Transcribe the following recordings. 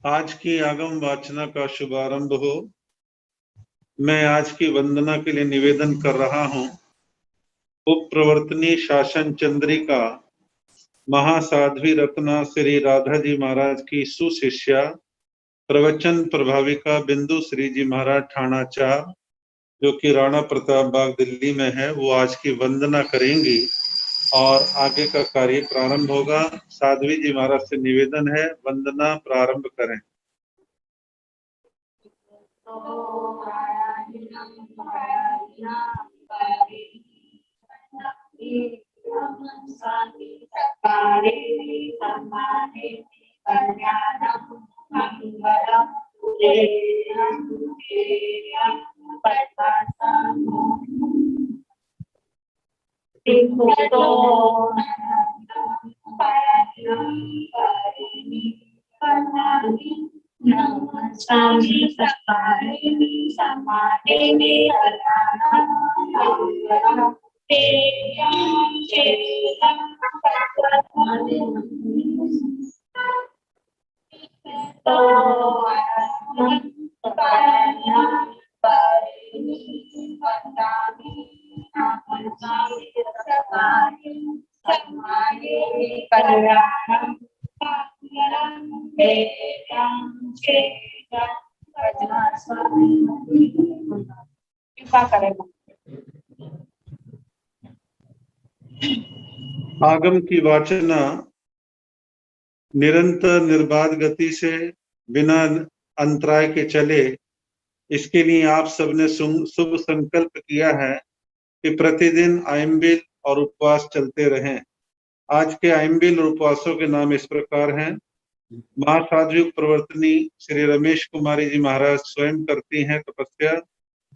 आज की आगम वाचना का शुभारंभ हो। मैं आज की वंदना के लिए निवेदन कर रहा हूँ उप प्रवर्तनी शासन चंद्रिका महासाध्वी रत्ना श्री राधा जी महाराज की सुशिष्या प्रवचन प्रभाविका बिंदु श्री जी महाराज ठाणा 4 जो कि राणा प्रताप बाग दिल्ली में है, वो आज की वंदना करेंगी और आगे का कार्य प्रारंभ होगा। साध्वी जी महाराज से निवेदन है, वंदना प्रारंभ करें। आगम की वाचना निरंतर निर्बाध गति से बिना अंतराय के चले, इसके लिए आप सबने शुभ संकल्प किया है कि प्रतिदिन आइम्बिल और उपवास चलते रहें। आज के आइम्बिल और उपवासों के नाम इस प्रकार हैं। महासाध्वी प्रवर्तनी श्री रमेश कुमारी जी महाराज स्वयं करती हैं तपस्या।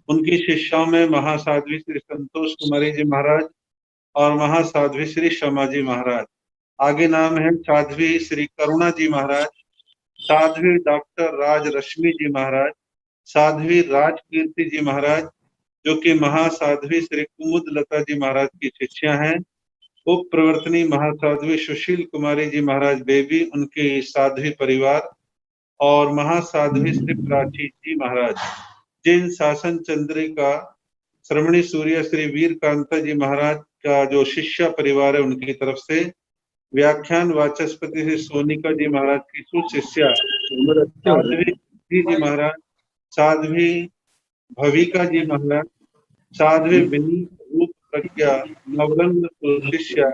उनकी शिष्याओं में महासाध्वी श्री संतोष कुमारी जी महाराज और महासाध्वी श्री शमा जी महाराज। आगे नाम है साध्वी श्री करुणा जी महाराज, साध्वी डॉक्टर राज रश्मि जी महाराज, साध्वी राज कीर्ति जी महाराज जो कि महासाध्वी श्री कुमुद लता जी महाराज की शिष्या हैं। उप प्रवर्तनी महासाध्वी सुशील कुमारी जी महाराज बेबी, उनके साध्वी परिवार और महासाध्वी श्री प्राची जी महाराज। जिन शासन चंद्रिका श्रमणी सूर्य श्री वीर कांता जी महाराज का जो शिष्य परिवार है, उनकी तरफ से व्याख्यान वाचस्पति श्री सोनिका जी महाराज की सुशिष्या साध्वी जी महाराज, साध्वी भविका जी महाराज, साध्वी विनीत रूप प्रज्ञा नवरंग शिष्या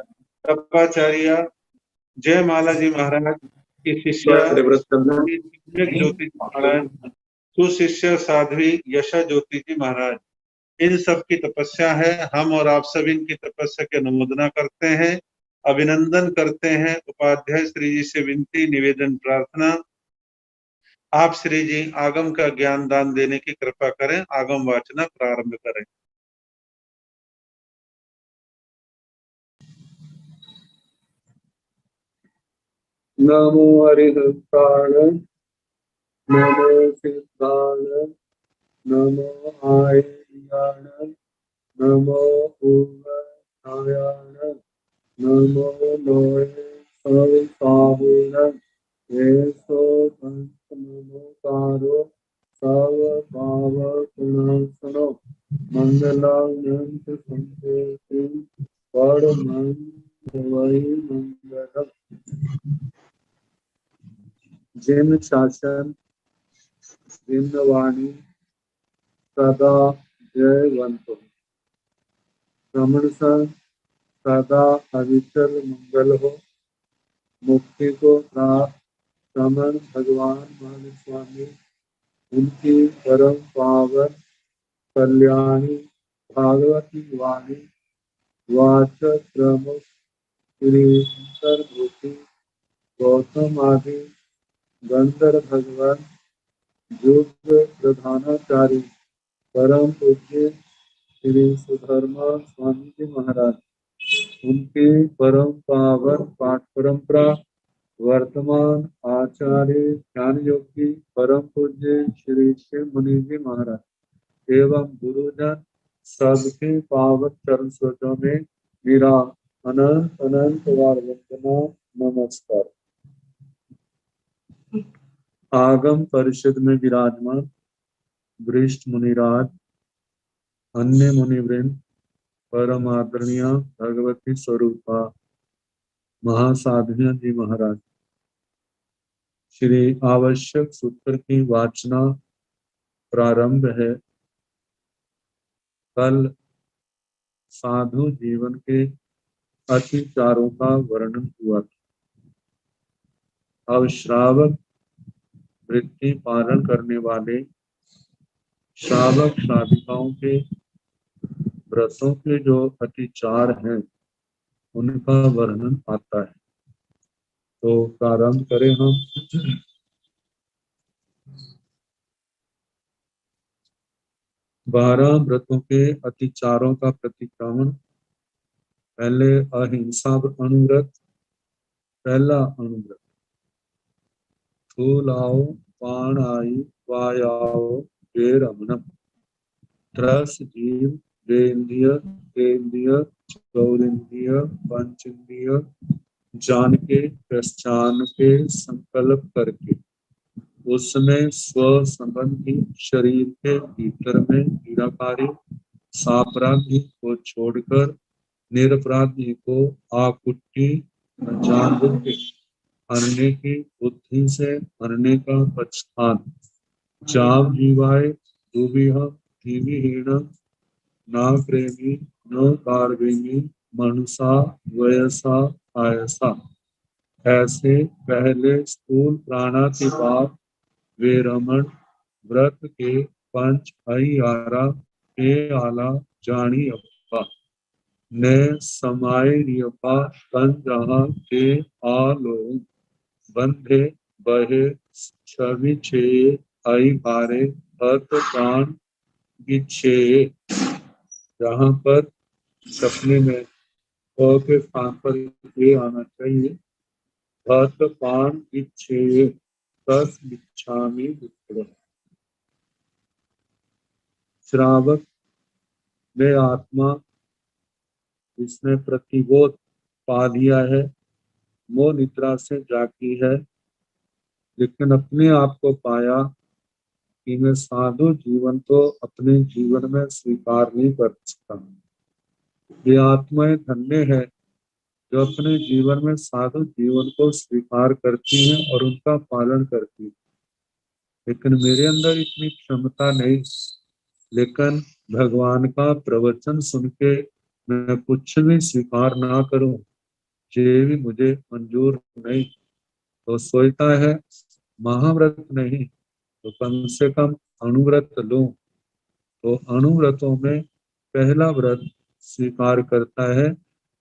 तपाचार्य जयमाला जी महाराज की शिष्या ज्योति जी महाराज, सुशिष्य साध्वी यशा ज्योति जी महाराज। इन सब की तपस्या है। हम और आप सब इनकी तपस्या की अनुमोदना करते हैं, अभिनंदन करते हैं। उपाध्याय श्री जी से विनती निवेदन प्रार्थना, आप श्री जी आगम का ज्ञान दान देने की कृपा करें। आगम वाचना प्रारंभ करें। नमो हरिहृताय नमो सिद्धाय नमो आयर्याण नमो पूर्वायाण नमो लोये सविताहुण येसो नमोकारो सर्वपावकनाशनो मंगलानंत संकेति परमं वै मंगलम्। जिन शासन जिन वाणी सदा जयवंतो रमण सदा अविचल मंगल हो। मुक्ति को प्राप्त रमण भगवान मान स्वामी, उनकी परम पावन कल्याणी भागवती वाणी वाचक प्रमुख श्री भूति गौतम आदि गंधर्व भगवान युग प्रधानाचार्य परम पूज्य श्री सुधर्मा स्वामी जी महाराज, उनकी परम पावन पाठ परंपरा वर्तमान आचार्य ज्ञान योगी परम पूज्य श्री शिव मुनि जी महाराज एवं गुरुजन सबके पावन चरण स्रोतों में मेरा अनंत अनंत बार वंदना नमस्कार। आगम परिषद में विराजमान वरिष्ठ मुनिराज, अन्य मुनिवृंद, परम आदरणीय भगवती स्वरूपा महासाधुनिया जी महाराज, श्री आवश्यक सूत्र की वाचना प्रारंभ है। कल साधु जीवन के अतिचारों का वर्णन हुआ था। अब श्रावक वृत्ति पालन करने वाले श्रावक श्राविकाओं के व्रतों के जो अतिचार हैं उनका वर्णन आता है। तो प्रारंभ करें हम। 12 व्रतों के अतिचारों का प्रतिक्रमण। पहले अहिंसा अनुव्रत। पहला अनुव्रत, स्थूलाओ पाणाई वायाओ वेरमणम। त्रस जीव वेन्द्रिय तेन्द्रिय चौरिन्द्रिय पंचेन्द्रिय जान के पहचान के संकल्प करके उसमें स्व संबंधी शरीर के भीतर में पीड़ाकारी सापराधी को छोड़कर निरपराधी को आकुट्टी जानबूझ के हरने की बुद्धि से हरने का पक्षपात। जाव जीवाय दुविह धीविहीन न प्रेमी न कार्वेमी मनसा वयसा आयसा। ऐसे पहले स्थूल प्राणातिपात वे रमण व्रत के पंच अहियारा के आला जानी अप्पा ने समायरियपा तन जहाँ के आलो बंधे बहे छवि छे आई भारे हत प्राण इच्छे। जहाँ पर सपने में के स्थान पर ये आना चाहिए, हत प्राण इच्छे तस इच्छामि विप्र। श्रावक में आत्मा जिसने प्रतिबोध पा लिया है, मोह निद्रा से जागी है, लेकिन अपने आप को पाया कि मैं साधु जीवन तो अपने जीवन में स्वीकार नहीं कर सकता। ये आत्माएं धन्य है जो अपने जीवन में साधु जीवन को स्वीकार करती हैं और उनका पालन करती हैं। लेकिन मेरे अंदर इतनी क्षमता नहीं, लेकिन भगवान का प्रवचन सुन के मैं कुछ भी स्वीकार ना करूं, ये भी मुझे मंजूर नहीं। तो सोचता है महाव्रत नहीं तो कम से कम अनुव्रत लूं। तो अनुव्रतों में पहला व्रत स्वीकार करता है।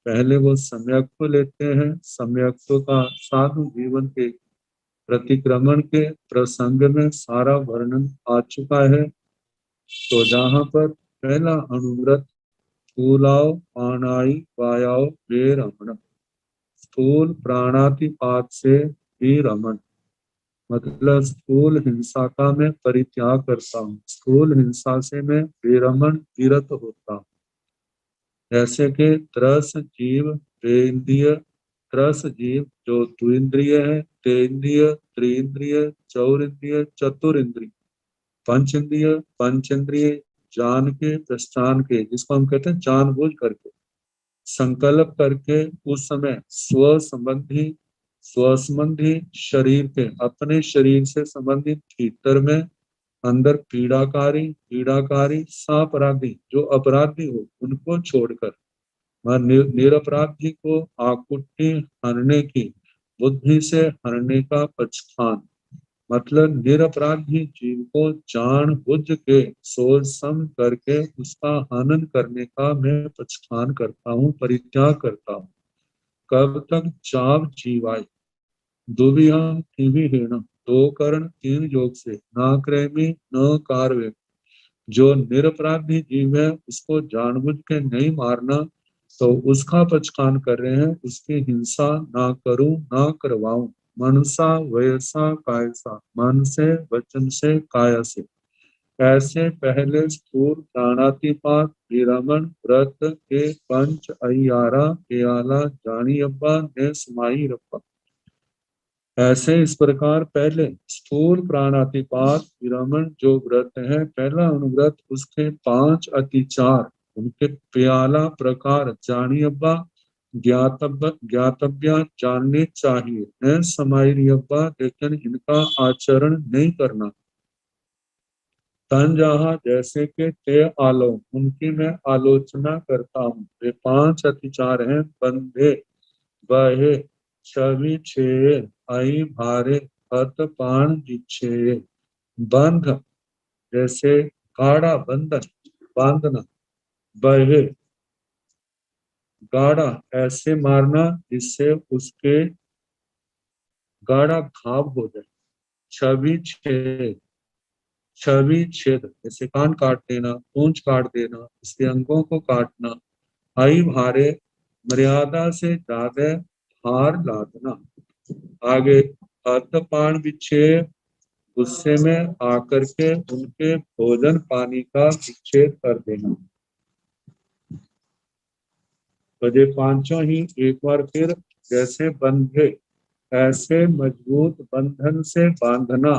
पहले वो सम्यक को लेते हैं। सम्यक का साधु जीवन के प्रतिक्रमण के प्रसंग में सारा वर्णन आ चुका है। तो जहाँ पर पहला अनुव्रत स्थूलाओ पाणाई वायाओ वे रमण, स्थूल प्राणातिपात से भी रमण, मतलब स्थूल हिंसा का मैं परित्याग करता हूँ, स्थूल हिंसा से मैं विरमण विरत होता हूँ। जैसे कि त्रस जीव तेन्द्रिय, त्रस जीव जो द्विंद्रिय है, तेन्द्रिय त्रिंद्रिय चौरिंद्रिय चतुरिंद्रिय पंचेंद्रिय पंचेंद्रिय जान के पहचान के, जिसको हम कहते हैं जानबूझ करके संकल्प करके उस समय स्व संबंधी शरीर के अपने शरीर से संबंधित भीतर में अंदर पीड़ाकारी सापराधी जो अपराधी हो उनको छोड़कर निरपराधी को आकुट्टी हरने की बुद्धि से हरने का पक्षपात, मतलब निरपराधी जीव को जान बुझ के सोच समझ करके उसका हनन करने का मैं पक्षपात करता हूँ, परित्याग करता हूँ। कब तक? चाव जीवाय दुविहम त्रिविहीन, दो कर्ण तीन योग से, न क्रेमी न कार्य। जो निरपराधी जीव है उसको जानबूझ के नहीं मारना, तो उसका पक्षपात कर रहे हैं। उसकी हिंसा ना करूं ना करवाऊं, मनसा वयसा कायसा, मन से वचन से काया से। ऐसे पहले स्थूल प्राणातिपात विरमण व्रत के पंच अय्यारा के आला जानी अब्बा ने समाई रप्पा। ऐसे इस प्रकार पहले स्थूल प्राणातिपात विरमण जो व्रत है, पहला अनुव्रत, उसके 5 अतिचार, उनके 42 प्रकार जानियब्बा ज्ञातव्या जानने चाहिए, न समायरियब्बा, लेकिन इनका आचरण नहीं करना। तन जहाँ जैसे के ते आलो, उनकी मैं आलोचना करता हूँ। वे 5 अतिचार हैं, बंधे, बहे, छवि छे, आई भारे, हत पाण जिछे। बंध जैसे गाढ़ा बंधन, बांधना। बहे गाढ़ा ऐसे मारना जिससे उसके गाढ़ा घाव हो जाए। छवि छेद, छवि छेद जैसे कान काट देना, पूंछ काट देना, इसके अंगों को काटना। आई भारे मर्यादा से ज्यादा भार लादना। आगे हत पाण बिच्छे, गुस्से में आकर के उनके भोजन पानी का विच्छेद कर देना। तो ये पांचों ही एक बार फिर जैसे बंधे, ऐसे मजबूत बंधन से बांधना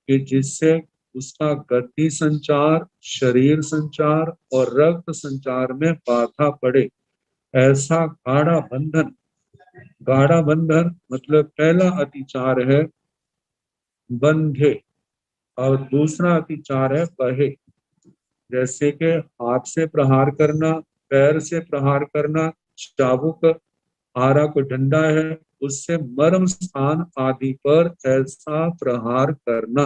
कि जिससे उसका गति संचार, शरीर संचार और रक्त संचार में बाधा पड़े, ऐसा गाढ़ा बंधन। गाढ़ा बंधन मतलब पहला अतिचार है बंधे, और दूसरा अतिचार है बहे। जैसे कि हाथ से प्रहार करना, पैर से प्रहार करना, चाबुक, आरा को डंडा है, उससे मर्म स्थान आदि पर ऐसा प्रहार करना।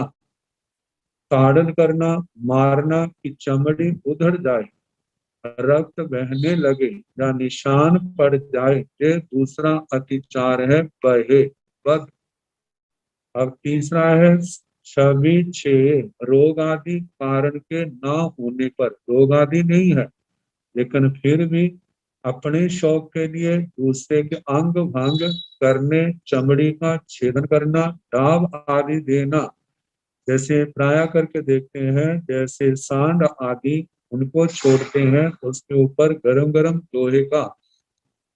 ताड़न करना, मारना कि चमड़ी उधड़ जाए, रक्त बहने लगे या निशान पड़ जाए, ये दूसरा अतिचार है बहे, बद। अब तीसरा है छवि छे, रोग आदि कारण के ना होने पर, रोग आदि नहीं है लेकिन फिर भी अपने शौक के लिए दूसरे के अंग भंग करने, चमड़ी का छेदन करना, दाव आदि देना। जैसे प्राय करके देखते हैं, जैसे सांड आदि उनको छोड़ते हैं, उसके ऊपर गरम गरम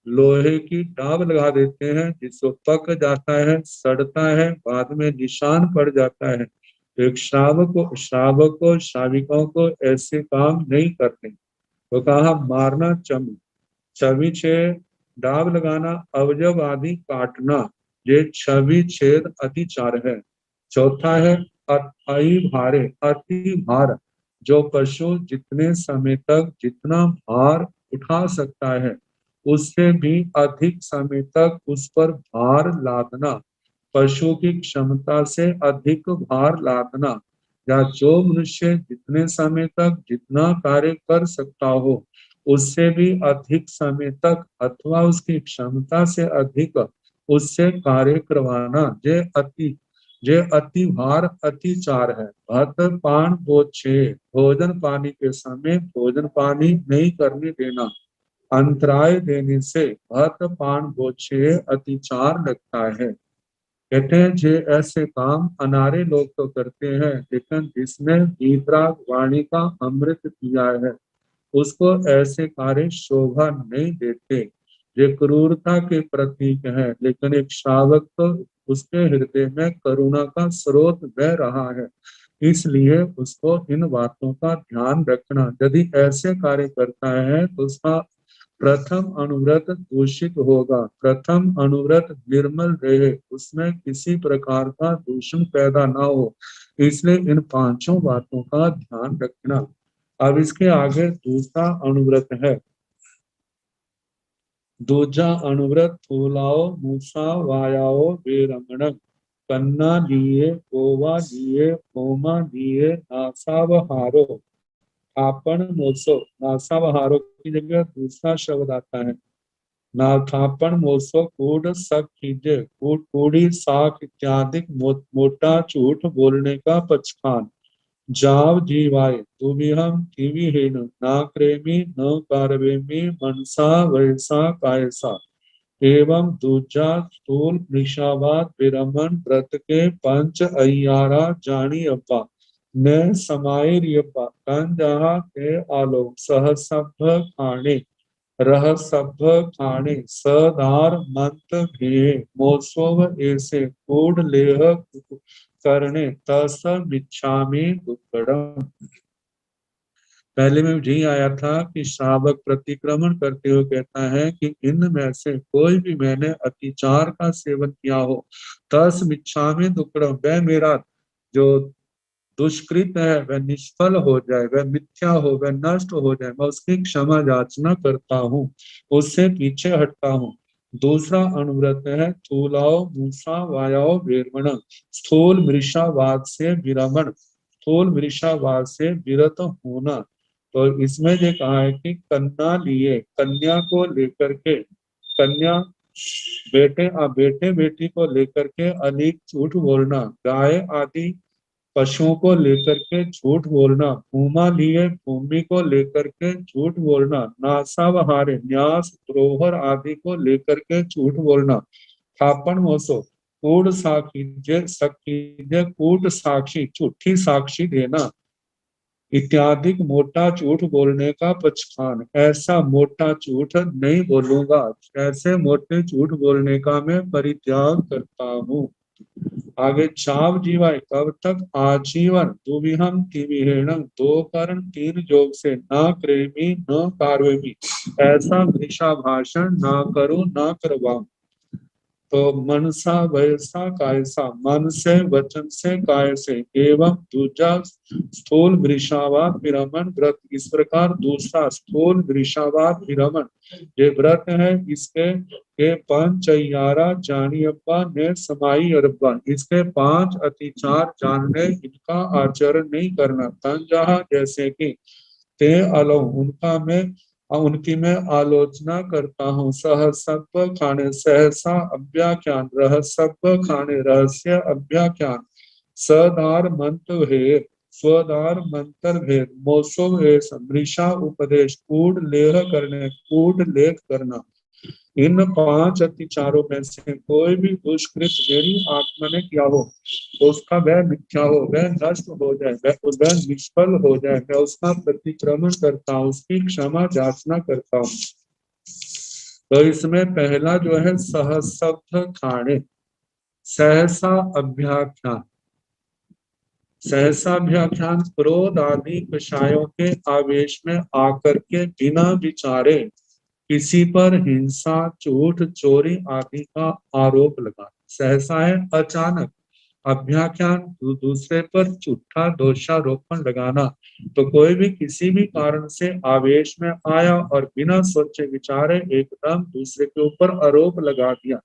लोहे की डाब लगा देते हैं, जिसको पक जाता है, सड़ता है, बाद में निशान पड़ जाता है। एक श्रावक को श्राविकों को ऐसे काम नहीं करते। तो कहा मारना, छवि छेद, डाब लगाना, अवजव आदि काटना, ये छवि छेद अतिचार है। चौथा है अति भारे, अति भार, जो पशु जितने समय तक जितना भार उठा सकता है उससे भी अधिक समय तक उस पर भार लादना, पशु की क्षमता से अधिक भार लादना, या जो मनुष्य जितने समय तक जितना कार्य कर सकता हो उससे भी अधिक समय तक अथवा उसकी क्षमता से अधिक उससे कार्य करवाना, जे अति भार अतिचार है। भत पान बोछे, भोजन पानी के समय भोजन पानी नहीं करने देना, अंतराय देने से भत पान बोछे अतिचार लगता है। कहते हैं जे ऐसे काम अनारे लोग तो करते हैं, लेकिन जिसने वीतराग वाणी का अमृत पिया है उसको ऐसे कार्य शोभा नहीं देते। ये क्रूरता के प्रतीक है, लेकिन एक श्रावक तो उसके हृदय में करुणा का स्रोत बह रहा है, इसलिए उसको इन बातों का ध्यान रखना। यदि ऐसे कार्य करता है तो उसका प्रथम अनुव्रत दूषित होगा। प्रथम अनुव्रत निर्मल रहे, उसमें किसी प्रकार का दूषण पैदा ना हो, इसलिए इन पांचों बातों का ध्यान रखना। अब इसके आगे दूसरा अनुव्रत है। दूजा अनुव्रत फूलाओ मूसा वायाओ बेरंगण, कन्ना दिए, गोवा दिए, होमा दिए, नासावहारो, थापण मोसो। नासावहारो की जगह दूसरा शब्द आता है नाथापन मोसो, कूड़ सब चीजें, कूड़ी साख इत्यादि मोटा झूठ बोलने का पचखान। जाव जीवाय तुभिहम किविहीन, ना क्रेमी न कारवेमी, मनसा वैसा कायसा। एवं दूजा स्थूल निशावाद विरमन व्रत के पंच अय्यारा जानी अब्बा, न समायर यब्बा, कन जहा के आलोक सहसभ खाने। रह सभ्य खाणे सदार मंत भे मोसोव ऐसे कूढ़ लेह करने तस मिच्छामि दुक्कड़म। पहले में यही आया था कि श्रावक प्रतिक्रमण करते हुए कहता है कि इनमें से कोई भी मैंने अतिचार का सेवन किया हो तस मिच्छामि दुक्कड़म, वह मेरा जो दुष्कृत है वह निष्फल हो जाए, वह मिथ्या हो, वह नष्ट हो जाए, मैं उसकी क्षमा याचना करता हूँ, उससे पीछे हटता हूँ। दूसरा अनुव्रत है थूलाओ मूसा वायाओ वीरमण, स्थूल मृषावाद से विरमण, स्थूल मृषावाद से विरत होना। तो इसमें ये कहा है कि कन्या लिए, कन्या को लेकर के, कन्या बेटे बेटी को लेकर के अनेक झूठ बोलना, गाय आदि पशुओं को लेकर के झूठ बोलना, भूमा लिए भूमि को लेकर के झूठ बोलना, नासावहारे न्यास द्रोहर आदि को लेकर के झूठ बोलना, थापन मोसो कूट कूट साक्षी झूठी साक्षी देना इत्यादि मोटा झूठ बोलने का पचखान। ऐसा मोटा झूठ नहीं बोलूंगा, ऐसे मोटे झूठ बोलने का मैं परित्याग करता हूँ। आगे चाव जीवाय कब तक आजीवन दुविहम तिविहेणम, दो कर्ण तीन जोग से न क्रेमी न कार्वेमी, ऐसा वृषा भाषण ना करूं ना करवाऊं। तो मनसा वयसा कायसा, मन से वचन से काय से, एवं दूसरा स्थूल वृषावाद विरमण व्रत, इस प्रकार दूसरा स्थूल वृषावाद विरमण ये व्रत है, इसके के पंचयारा जानी अब्बा ने समाई अरब्बा, इसके 5 अतिचार जानने, इनका आचरण नहीं करना। तन जहा जैसे कि ते अलो उनकी मैं आलोचना करता हूँ। सहसप खाने सहसा अभ्याख्यान, रहसप खाने रहस्य अभ्याख्यान, सदार मंत्र भेद स्वदार मंत्र भेद, मोसो मृषा उपदेश, कूढ़ लेह करने कूढ़ लेख करना। इन 5 अतिचारों में से कोई भी दुष्कृत मेरी आत्मा ने किया हो तो उसका वह मिथ्या हो, वह नष्ट हो जाए, वह निष्फल हो जाए, मैं उसका प्रतिक्रमण करता हूँ, उसकी क्षमा याचना करता हूँ। तो इसमें पहला जो है सहसब्द खाणे, सहसा अभ्याख्यान, सहसाभ्याख्यान क्रोध आदि कषायों के आवेश में आकर के बिना विचारे किसी पर हिंसा झूठ चोरी आदि का आरोप लगा। सहसा है अचानक, अभ्याख्यान दूसरे पर झूठा दोषारोपण लगाना। तो कोई भी किसी भी कारण से आवेश में आया और बिना सोचे विचारे एकदम दूसरे के ऊपर आरोप लगा दिया।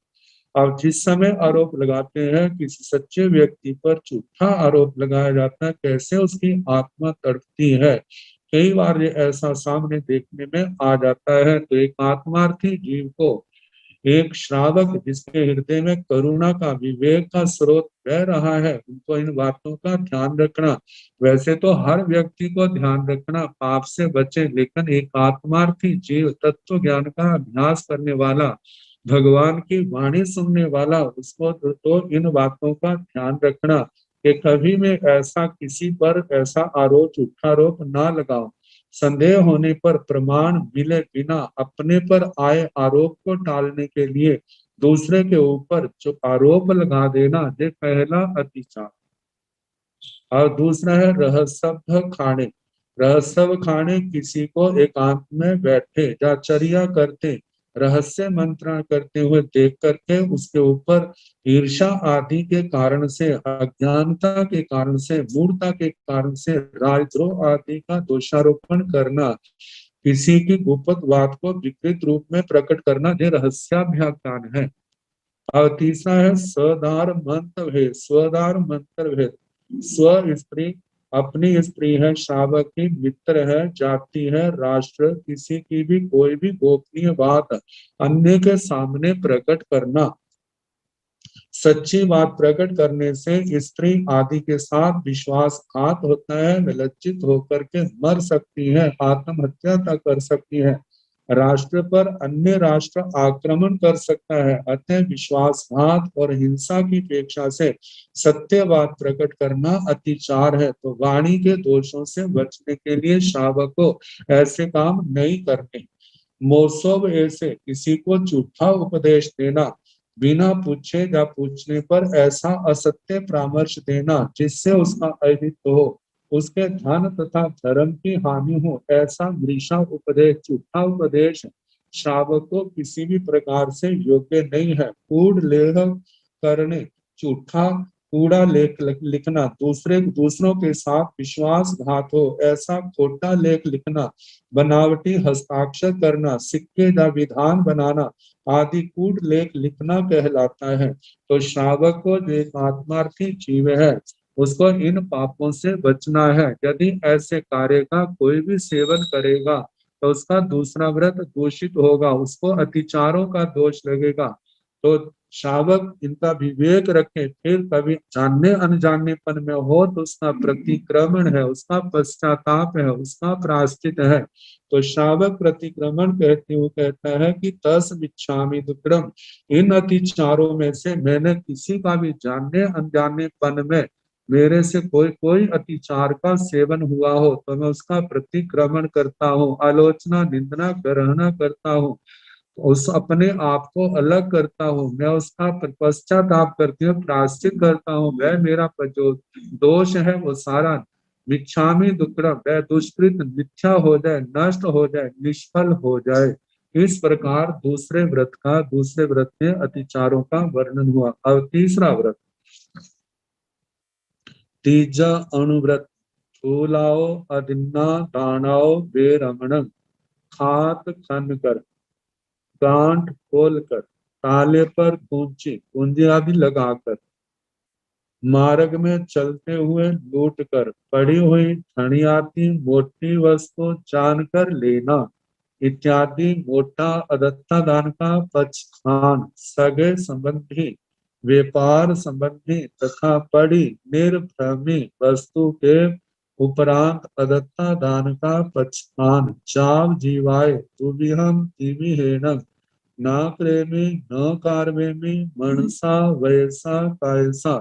अब जिस समय आरोप लगाते हैं किसी सच्चे व्यक्ति पर झूठा आरोप लगाया जाता है, कैसे उसकी आत्मा तड़पती है, कई बार ये ऐसा सामने देखने में आ जाता है। तो एक आत्मार्थी जीव को, एक श्रावक जिसके हृदय में करुणा का विवेक का स्रोत बह रहा है, उनको इन बातों का ध्यान रखना। वैसे तो हर व्यक्ति को ध्यान रखना पाप से बचे, लेकिन एक आत्मार्थी जीव तत्व ज्ञान का अभ्यास करने वाला, भगवान की वाणी सुनने वाला, उसको तो इन बातों का ध्यान रखना कि कभी में ऐसा किसी पर ऐसा आरोप झूठा आरोप ना लगाओ। संदेह होने पर प्रमाण मिले बिना अपने पर आए आरोप को टालने के लिए दूसरे के ऊपर जो आरोप लगा देना, ये पहला अतिचार। और दूसरा है रहस्य खाने, रहस्य खाने किसी को एकांत में बैठे या चर्या करते रहस्य मंत्रण करते हुए देख करके उसके ऊपर ईर्षा आदि के कारण से, अज्ञानता के कारण से, मूर्खता के कारण से राजद्रोह आदि का दोषारोपण करना, किसी की गुप्त बात को विकृत रूप में प्रकट करना, ये रहस्याभ्याख्यान है। और तीसरा है स्वदार मंत्र भेद, स्वदार मंत्र भेद, स्व स्त्री अपनी स्त्री है, श्रावक की मित्र है, जाति है, राष्ट्र, किसी की भी कोई भी गोपनीय बात अन्य के सामने प्रकट करना। सच्ची बात प्रकट करने से स्त्री आदि के साथ विश्वासघात होता है, लज्जित होकर के मर सकती है, आत्महत्या तक कर सकती है, राष्ट्र पर अन्य राष्ट्र आक्रमण कर सकता है। अतः विश्वासघात और हिंसा की अपेक्षा से सत्य बात प्रकट करना अतिचार है। तो वाणी के दोषों से बचने के लिए श्रावक को ऐसे काम नहीं करने। मोसोब ऐसे किसी को झूठा उपदेश देना, बिना पूछे या पूछने पर ऐसा असत्य परामर्श देना जिससे उसका अहित हो, उसके धन तथा धर्म की हानि हो, ऐसा मृषा उपदेश, झूठा उपदेश श्रावक को किसी भी प्रकार से योग्य नहीं है। कूढ़ लेख करने, झूठा कूड़ा लेख लिखना, दूसरों के साथ विश्वासघात हो ऐसा खोटा लेख लिखना, बनावटी हस्ताक्षर करना, सिक्के का विधान बनाना आदि कूट लेख लिखना कहलाता है। तो श्रावक को जो एक आत्मार्थी जीव है उसको इन पापों से बचना है। यदि ऐसे कार्य का कोई भी सेवन करेगा तो उसका दूसरा व्रत दूषित होगा, उसको अतिचारों का दोष लगेगा। तो श्रावक इनका विवेक रखे, फिर कभी जानने अनजानेपन में हो तो उसका प्रतिक्रमण है, उसका पश्चाताप है, उसका प्रायश्चित है। तो श्रावक प्रतिक्रमण कहते हुए कहता है कि तस मिच्छामि दुक्कडम, इन अतिचारों में से मैंने किसी का भी जानने अनजानेपन में मेरे से कोई कोई अतिचार का सेवन हुआ हो तो मैं उसका प्रतिक्रमण करता हूँ, आलोचना निंदना ग्रहण करता हूँ, उस अपने आप को अलग करता हूँ, मैं उसका पश्चाताप करती हूँ, प्रायश्चित करता हूँ। वह मेरा जो दोष है वो सारा मिच्छामि दुक्कडम, वह दुष्कृत मिथ्या हो जाए, नष्ट हो जाए, निष्फल हो जाए। इस प्रकार दूसरे व्रत में अतिचारों का वर्णन हुआ। अब तीसरा व्रत, तीजा अणुव्रत, फूलाओ अदिन्ना दानाओ बेरमणम, खात खन कर, गांठ खोलकर, ताले पर कुंजी आदि लगाकर, मार्ग में चलते हुए लूट कर, पड़ी हुई ठणियाती मोटी वस्तु जानकर लेना इत्यादि मोटा अदत्ता दान का पक्षखान, सगे संबंधी, व्यापार संबंधी तथा पड़ी निर्भ्रमी वस्तु के उपरांत अदत्ता दान का पक्षखान, चाव जीवाय तुविहम तिविहेनम, न प्रेमी न कार्वेमी मनसा वयसा कायसा,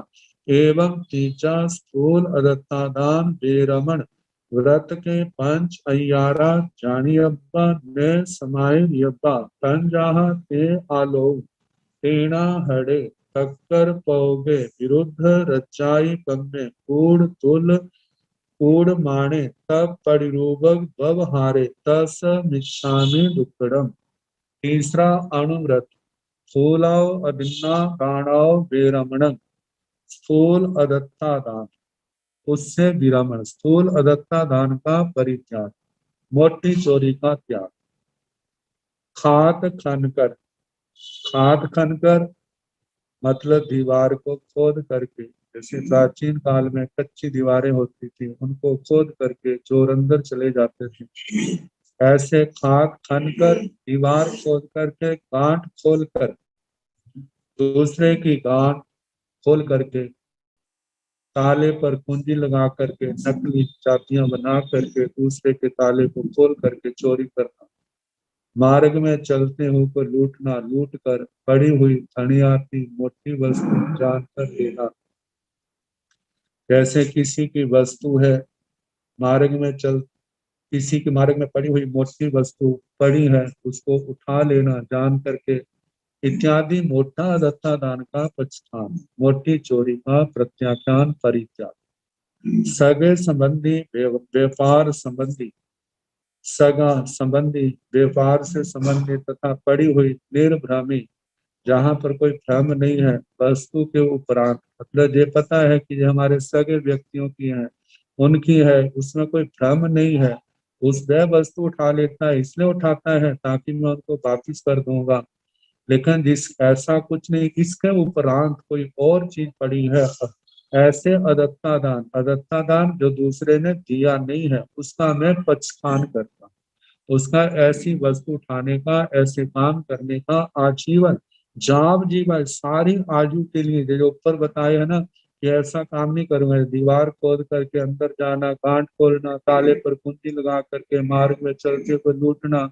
एवं तीजा स्थूल अदत्तादान बेरमण व्रत के पंच अय्यारा जानियब्बा ने समाय यब्बा तंजाहा ते आलो तेना हड़े टक्कर पौगे विरुद्ध रचाई कम्मे कूड़ तुल कूड़ माणे तब परिरूपक व्यवहारे तस मिच्छामि दुक्कडम। तीसरा अणुव्रत, स्थूलाओ अदिन्ना दानाओ बेरमणम, स्थूल अदत्ता दान, उससे विरमण, स्थूल अदत्ता दान का परित्याग, मोटी चोरी का त्याग, खात खनकर, खात खनकर मतलब दीवार को खोद करके, जैसे प्राचीन काल में कच्ची दीवारें होती थी उनको खोद करके चोर अंदर चले जाते थे, ऐसे खाक खनकर, दीवार खोद करके, गांठ खोल कर, दूसरे की गांठ खोल करके, ताले पर कुंजी लगा करके, नकली चाबियां बना करके दूसरे के ताले को खोल करके चोरी करना, मार्ग में चलते हुए लूटना, लूट कर पड़ी हुई ठणियाती मोटी वस्तु जानकर लेना, जैसे किसी की वस्तु है मार्ग में चल, किसी के मार्ग में पड़ी हुई मोटी वस्तु पड़ी है उसको उठा लेना जान करके, इत्यादि मोटा दत्ता दान का पक्षखान, मोटी चोरी का प्रत्याख्यान परित्याग, सगे संबंधी व्यापार संबंधी, सगा संबंधी व्यापार से संबंधित तथा पड़ी हुई निर्भ्रमी, जहां पर कोई भ्रम नहीं है वस्तु के उपरांत, मतलब ये पता है कि ये हमारे सगे व्यक्तियों की है, उनकी है, उसमें कोई भ्रम नहीं है, उस वह वस्तु उठा लेता है इसलिए उठाता है ताकि मैं उनको वापिस कर दूंगा, लेकिन जिस ऐसा कुछ नहीं, इसके उपरांत कोई और चीज पड़ी है, ऐसे अदत्ता दान जो दूसरे ने दिया नहीं है उसका मैं पक्षखान करता हूँ, उसका ऐसी वस्तु उठाने का, ऐसे काम करने का आजीवन जाव जीवन सारी आयु के लिए, जो ऊपर बताए है ना कि ऐसा काम नहीं करूंगा, दीवार खोद करके अंदर जाना, गांठ खोलना, ताले पर कुंजी लगा करके मार्ग में चलते हुए लूटना,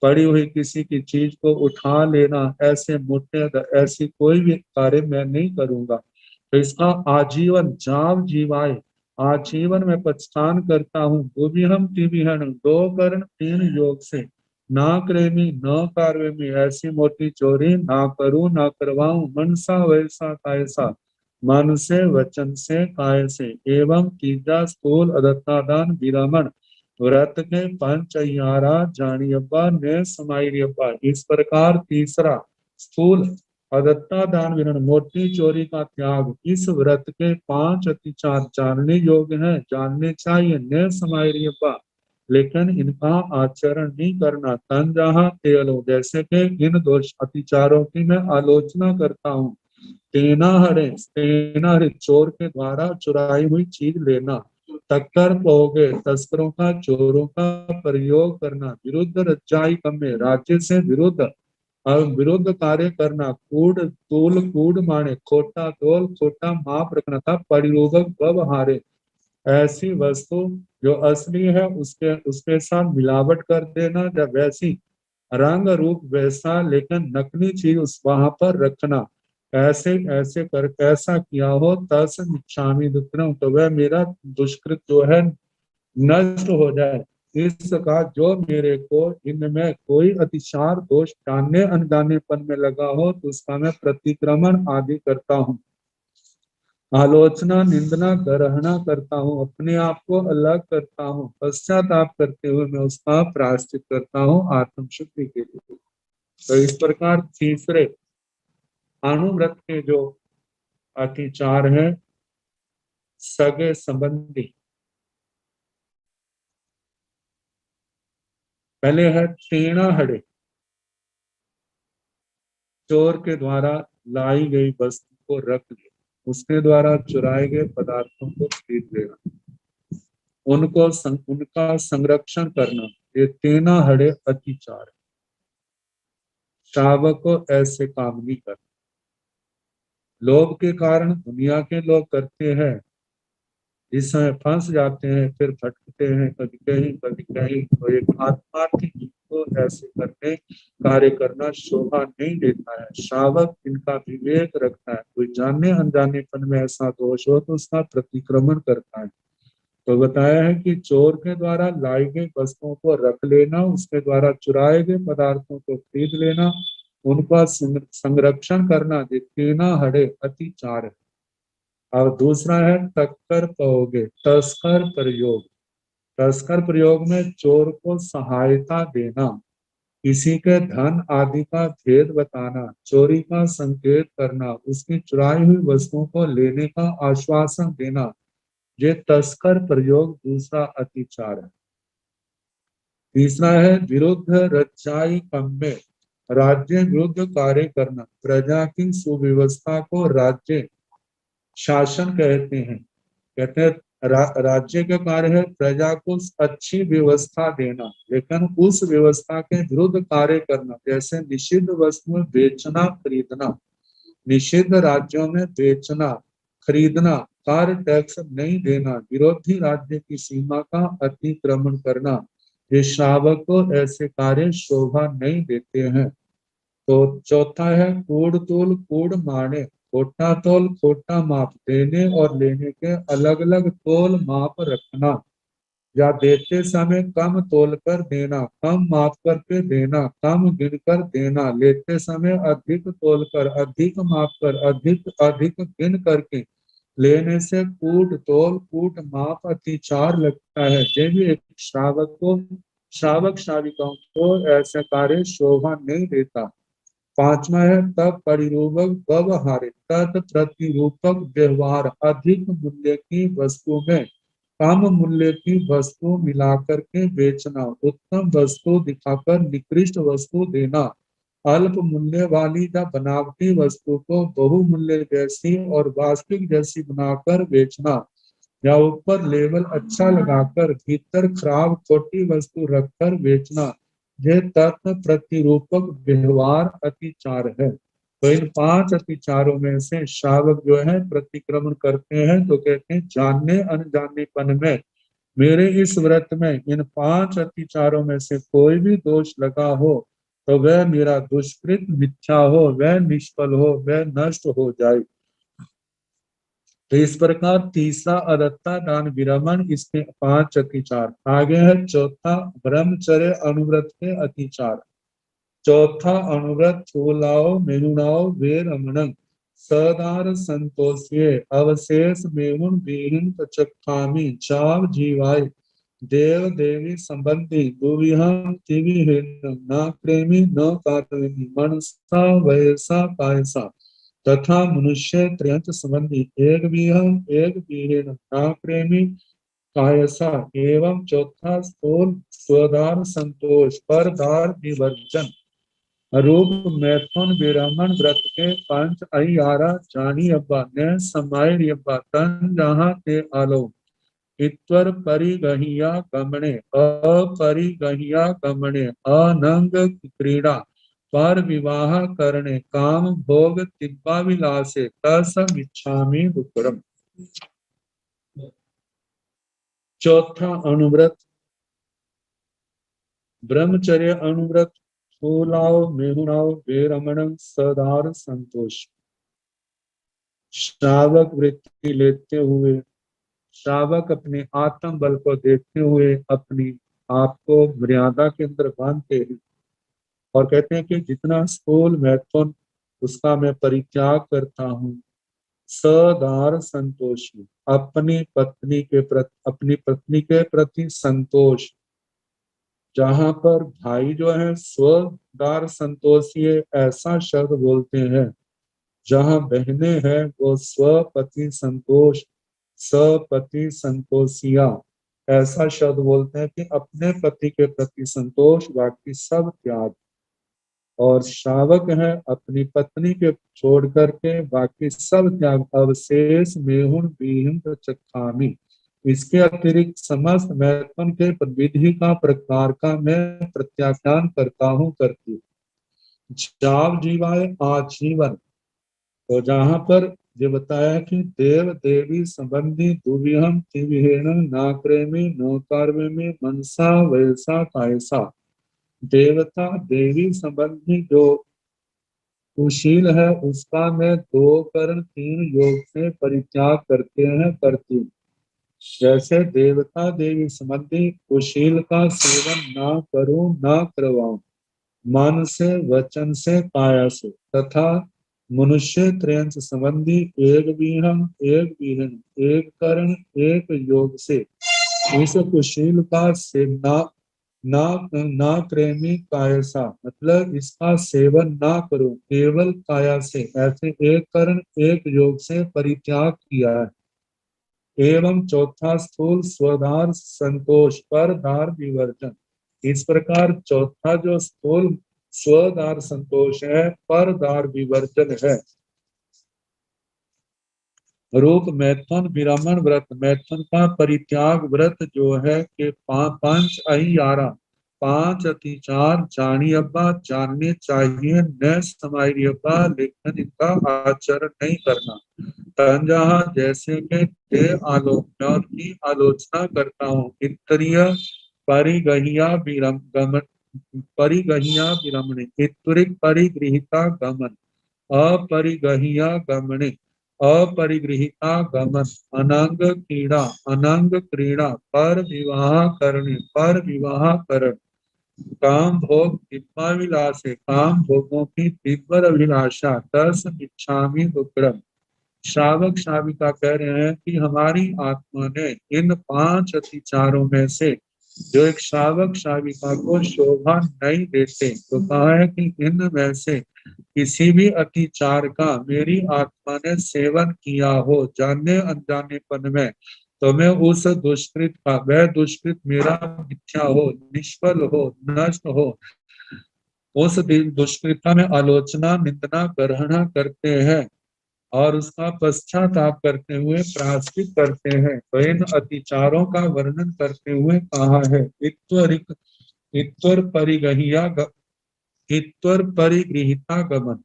पड़ी हुई किसी की चीज को उठा लेना, ऐसे मोटे ऐसी कोई भी कार्य मैं नहीं करूंगा, तो इसका आजीवन जाव जीवाए, आजीवन में पछतान करता हूँ। हम दो कर्ण तीन योग से ना करेमी न कार्वेमी, ऐसी मोटी चोरी ना करूं ना करवाऊं, मनसा वैसा तैसा, मन से वचन से काय से। एवं तीजा स्थूल अदत्तादान विरमण, व्रत के पंचयारा जानियब्बा ने समाइरियब्बा। इस प्रकार तीसरा स्थूल अदत्ता दान विरण, मोटी चोरी का त्याग, इस व्रत के 5 अतिचार जानने योग्य है, जानने चाहिए, न समाइरियब्बा, लेकिन इनका आचरण नहीं करना। तन जहाँ तेलो, जैसे कि इन दोष अतिचारों की मैं आलोचना करता हूँ। तेना हरे, चोर के द्वारा चुराई हुई चीज लेना। टक्कर पोगे, तस्करों का चोरों का प्रयोग करना। विरुद्ध रज्जाई कम्मे, राज्य से विरुद्ध और विरुद्ध कार्य करना। कूड़ तूल कूड़ माने, खोटा तोल खोटा माप रखना था। परिरोधक व्यवहारे, ऐसी वस्तु जो असली है उसके उसके साथ मिलावट कर देना, जब वैसी रंग रूप वैसा लेकिन नकली चीज उस वहां पर रखना। ऐसे ऐसे कर ऐसा किया हो तस मिच्छामि दुक्कडम, तो वह मेरा दुष्कृत जो है नष्ट हो जाए। इसका जो मेरे को इनमें कोई अतिचार दोष जानने अनजानेपन में लगा हो तो उसका मैं प्रतिक्रमण आदि करता हूँ, आलोचना निंदना गरहना करता हूँ, अपने आप को अलग करता हूँ, पश्चाताप करते हुए मैं उसका प्रायश्चित करता हूँ आत्मशुद्धि के लिए। तो इस प्रकार तीसरे अनुव्रत के जो अतिचार है, सगे संबंधी, पहले है टेढ़ा हड़े, चोर के द्वारा लाई गई वस्तु को रख ले, उसके द्वारा चुराए गए पदार्थों को खरीद लेना, उनका संरक्षण करना, ये तेना हड़े अतिचार है। शावक को ऐसे काम नहीं करना। लोभ के कारण दुनिया के लोग करते हैं, इसमें फंस जाते हैं, फिर भटकते हैं, कभी कहीं। तो एक आत्मार्थी को ऐसे करने कार्य करना शोभा नहीं देता है। शावक इनका विवेक रखता है, कोई जानने अनजानेपन में ऐसा दोष हो तो उसका प्रतिक्रमण करता है। तो बताया है कि चोर के द्वारा लाई गई वस्तुओं को रख लेना, उसके द्वारा चुराए गए पदार्थों को खरीद लेना, उनका संरक्षण करना, ये तीना हड़े अतिचार है। और दूसरा है तक्कर कहोगे, तस्कर प्रयोग। तस्कर प्रयोग में चोर को सहायता देना, किसी के धन आदि का भेद बताना, चोरी का संकेत करना, उसकी चुराई हुई वस्तुओं को लेने का आश्वासन देना, ये तस्कर प्रयोग दूसरा अतिचार है। तीसरा है विरुद्ध रचाई कम्मे, राज्य विरुद्ध कार्य करना। प्रजा की सुव्यवस्था को राज्य शासन कहते हैं। कहते हैं राज्य का कार्य है प्रजा को अच्छी व्यवस्था देना, लेकिन उस व्यवस्था के विरुद्ध कार्य करना, जैसे निषिद्ध वस्तुएं बेचना खरीदना, निषिद्ध राज्यों में बेचना खरीदना, कर टैक्स नहीं देना, विरोधी राज्य की सीमा का अतिक्रमण करना, ये श्रावक को ऐसे कार्य शोभा नहीं देते हैं। तो चौथा है कूड़ तोल कूड़ माने, खोटा तोल खोटा माप, देने और लेने के अलग अलग तोल माप रखना, या देते समय कम तोल कर देना, कम माप करके देना, कम गिन कर देना, लेते समय अधिक तोल कर अधिक माप कर अधिक अधिक गिन करके लेने से कूट तोल कूट माप अतिचार लगता है। जब भी एक श्रावक को श्रावक श्राविकाओं को ऐसा कार्य शोभा नहीं देता। पांचवा है तब परिरूपक व्यवहार, तत् प्रतिरूपक व्यवहार, अधिक मूल्य की वस्तु में कम मूल्य की वस्तु मिलाकर के बेचना, उत्तम वस्तु दिखाकर निकृष्ट वस्तु देना, अल्प मूल्य वाली या बनावटी वस्तु को बहुमूल्य जैसी और वास्तविक जैसी बनाकर बेचना, या ऊपर लेवल अच्छा लगाकर भीतर खराब खोटी वस्तु रखकर बेचना, ये तत्व प्रतिरूपक व्यवहार अतिचार है। तो इन 5 अतिचारों में से श्रावक जो है प्रतिक्रमण करते हैं, तो कहते हैं जानने अनजानेपन में मेरे इस व्रत में इन 5 अतिचारों में से कोई भी दोष लगा हो तो वह मेरा दुष्कृत मिथ्या हो, वह निष्फल हो, वह नष्ट हो जाए। तो इस प्रकार तीसरा अदत्ता दान विरमण, इसके 5 अतिचार। आगे है चौथा ब्रह्मचर्य अनुव्रत के अतिचार। चौथा अनुव्रत चूलाओ मेहुणाओ वे रमणं सदार संतोष्ये अवशेष मेहुण विहीन चक्षामि चाव जीवाय देव देवी संबंधी दुविहम तिविहीन न प्रेमी न कार्मिणी मनसा वयसा कायसा तथा मनुष्य त्रयंत संबंधी एक विहम एक विहीन न प्रेमी कायसा। एवं चौथा स्थूल स्वदार संतोष परदार विवर्जन रूप मैथुन विरमण व्रत के पंच अय्यारा जानी अब्बा ने समायर यब्बा तन जहाँ ते आलो ईश्वर परिगहिया गमने अपरिगहिया गमने अनंग क्रीड़ा पर विवाह करने काम भोग तिब्बा विलासे तसम इच्छामि दुक्कड़म। चौथा अनुव्रत ब्रह्मचर्य अनुव्रत स्थूलाओ मेहुणाओ वेरमणं सदार संतोष। श्रावक वृत्ति लेते हुए, श्रावक अपने आत्म बल को देखते हुए अपनी आप को मर्यादा के अंदर बांधते हैं और कहते हैं कि जितना स्थूल मैथुन उसका मैं परित्याग करता हूँ। सदार संतोष, अपनी पत्नी के प्रति संतोष। जहां पर भाई जो है स्वदार संतोषी ऐसा शब्द बोलते हैं, जहां बहनें हैं वो स्वपति संतोष सपति संतोषिया ऐसा शब्द बोलते हैं कि अपने पति के प्रति संतोष बाकी सब त्याग। और श्रावक है अपनी पत्नी के छोड़ करके बाकी सब त्याग। अवशेष मेहुण विहीन चखामी, इसके अतिरिक्त समस्त मैथुन के विधि का प्रकार का मैं प्रत्याख्यान करता हूँ करती हूँ। जाव जीवाए आजीवन, तो जहां पर ये बताया कि देव देवी संबंधी दुविहम तिविहीन ना प्रेमी नो कार्मी मनसा वैसा कायसा। देवता देवी संबंधी जो कुशील है उसका मैं 2 करण 3 योग से परित्याग करते हैं करती। जैसे देवता देवी संबंधी कुशील का सेवन ना करूं ना करवाऊं मन से वचन से काया से, तथा मनुष्य त्रयंच संबंधी एक विहम एक विहीन एक करण एक योग से इस कुशील का सेवना ना प्रेमी कायसा, मतलब इसका सेवन ना करो केवल काया से, ऐसे एक करण एक योग से परित्याग किया है। एवं चौथा स्थूल स्वधार संतोष पर दार विवर्जन, इस प्रकार चौथा जो स्थूल स्वदार संतोष है पर दार विवर्जन है। रूप मैथुन विरमण व्रत, मैथुन का परित्याग व्रत जो है कि 5 अहियारा 5 अतिचार जानी अब्बा जानने चाहिए न समाई अब्बा लेकिन इनका आचरण नहीं करना। तंजहा जैसे के ते आलोक, मैं उनकी आलोचना करता हूँ। इंद्रिय परिगहिया गमन परिगहिया विरमणे इत्तुरिक परिगृहिता गमन अपरिगहिया गमने अपरिगृहिता गमन अनंग क्रीड़ा पर विवाह करण काम भोग दिव्य विलास है, काम भोगों की दिव्य अभिलाषा दस इच्छामि दुक्कड़म। श्रावक श्राविका कह रहे हैं कि हमारी आत्मा ने इन 5 अतिचारों में से जो एक श्रावक श्राविका को शोभा नहीं देते, तो कहा है कि इनमें से किसी भी अतिचार का मेरी आत्मा ने सेवन किया हो जानने अनजानेपन में, तो मैं उस दुष्कृत का, वह दुष्कृत मेरा मिथ्या हो, निष्फल हो, नष्ट हो, उस दुष्कृत का में आलोचना निंदना ग्रहण करते हैं और उसका पश्चाताप करते हुए प्रायश्चित करते हैं। तो इन अतिचारों का वर्णन करते हुए कहा है इत्वर परिगृहिता गमन।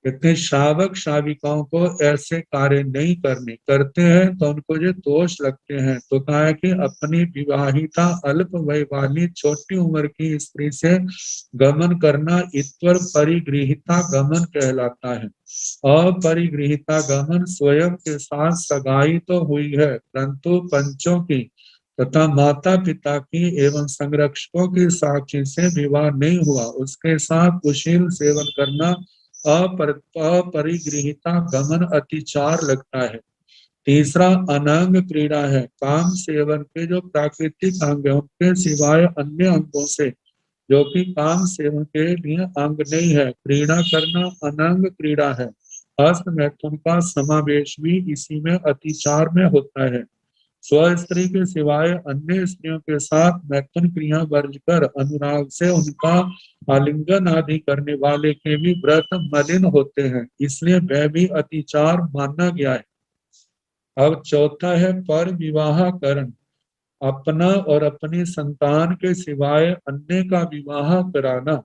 इतने श्रावक श्राविकाओं को ऐसे कार्य नहीं करते हैं तो उनको जो दोष लगते हैं। तो कहा है कि अपनी विवाहिता अल्प वय वाली छोटी उम्र की स्त्री से गमन करना ईश्वर परिगृहिता गमन कहलाता है। अपरिगृहिता गमन स्वयं के साथ सगाई तो हुई है, परंतु पंचों की तथा माता पिता की एवं संरक्षकों की साक्षी से विवाह नहीं हुआ, उसके साथ कुशील सेवन करना अपरिगृहिता गमन अतिचार लगता है। तीसरा अनंग क्रीड़ा है। काम सेवन के जो प्राकृतिक अंग है उनके सिवाय अन्य अंगों से, जो कि काम सेवन के लिए अंग नहीं है, क्रीड़ा करना अनंग क्रीड़ा है। हस्त मैथुन का समावेश भी इसी में अतिचार में होता है। स्व स्त्री के सिवाय अन्य स्त्रियों के साथ मैथुन क्रिया वर्ज कर अनुराग से उनका आलिंगन आदि करने वाले के भी व्रत मलिन होते हैं, इसलिए वह भी अतिचार माना गया है। अब चौथा है पर विवाह करण। अपना और अपनी संतान के सिवाय अन्य का विवाह कराना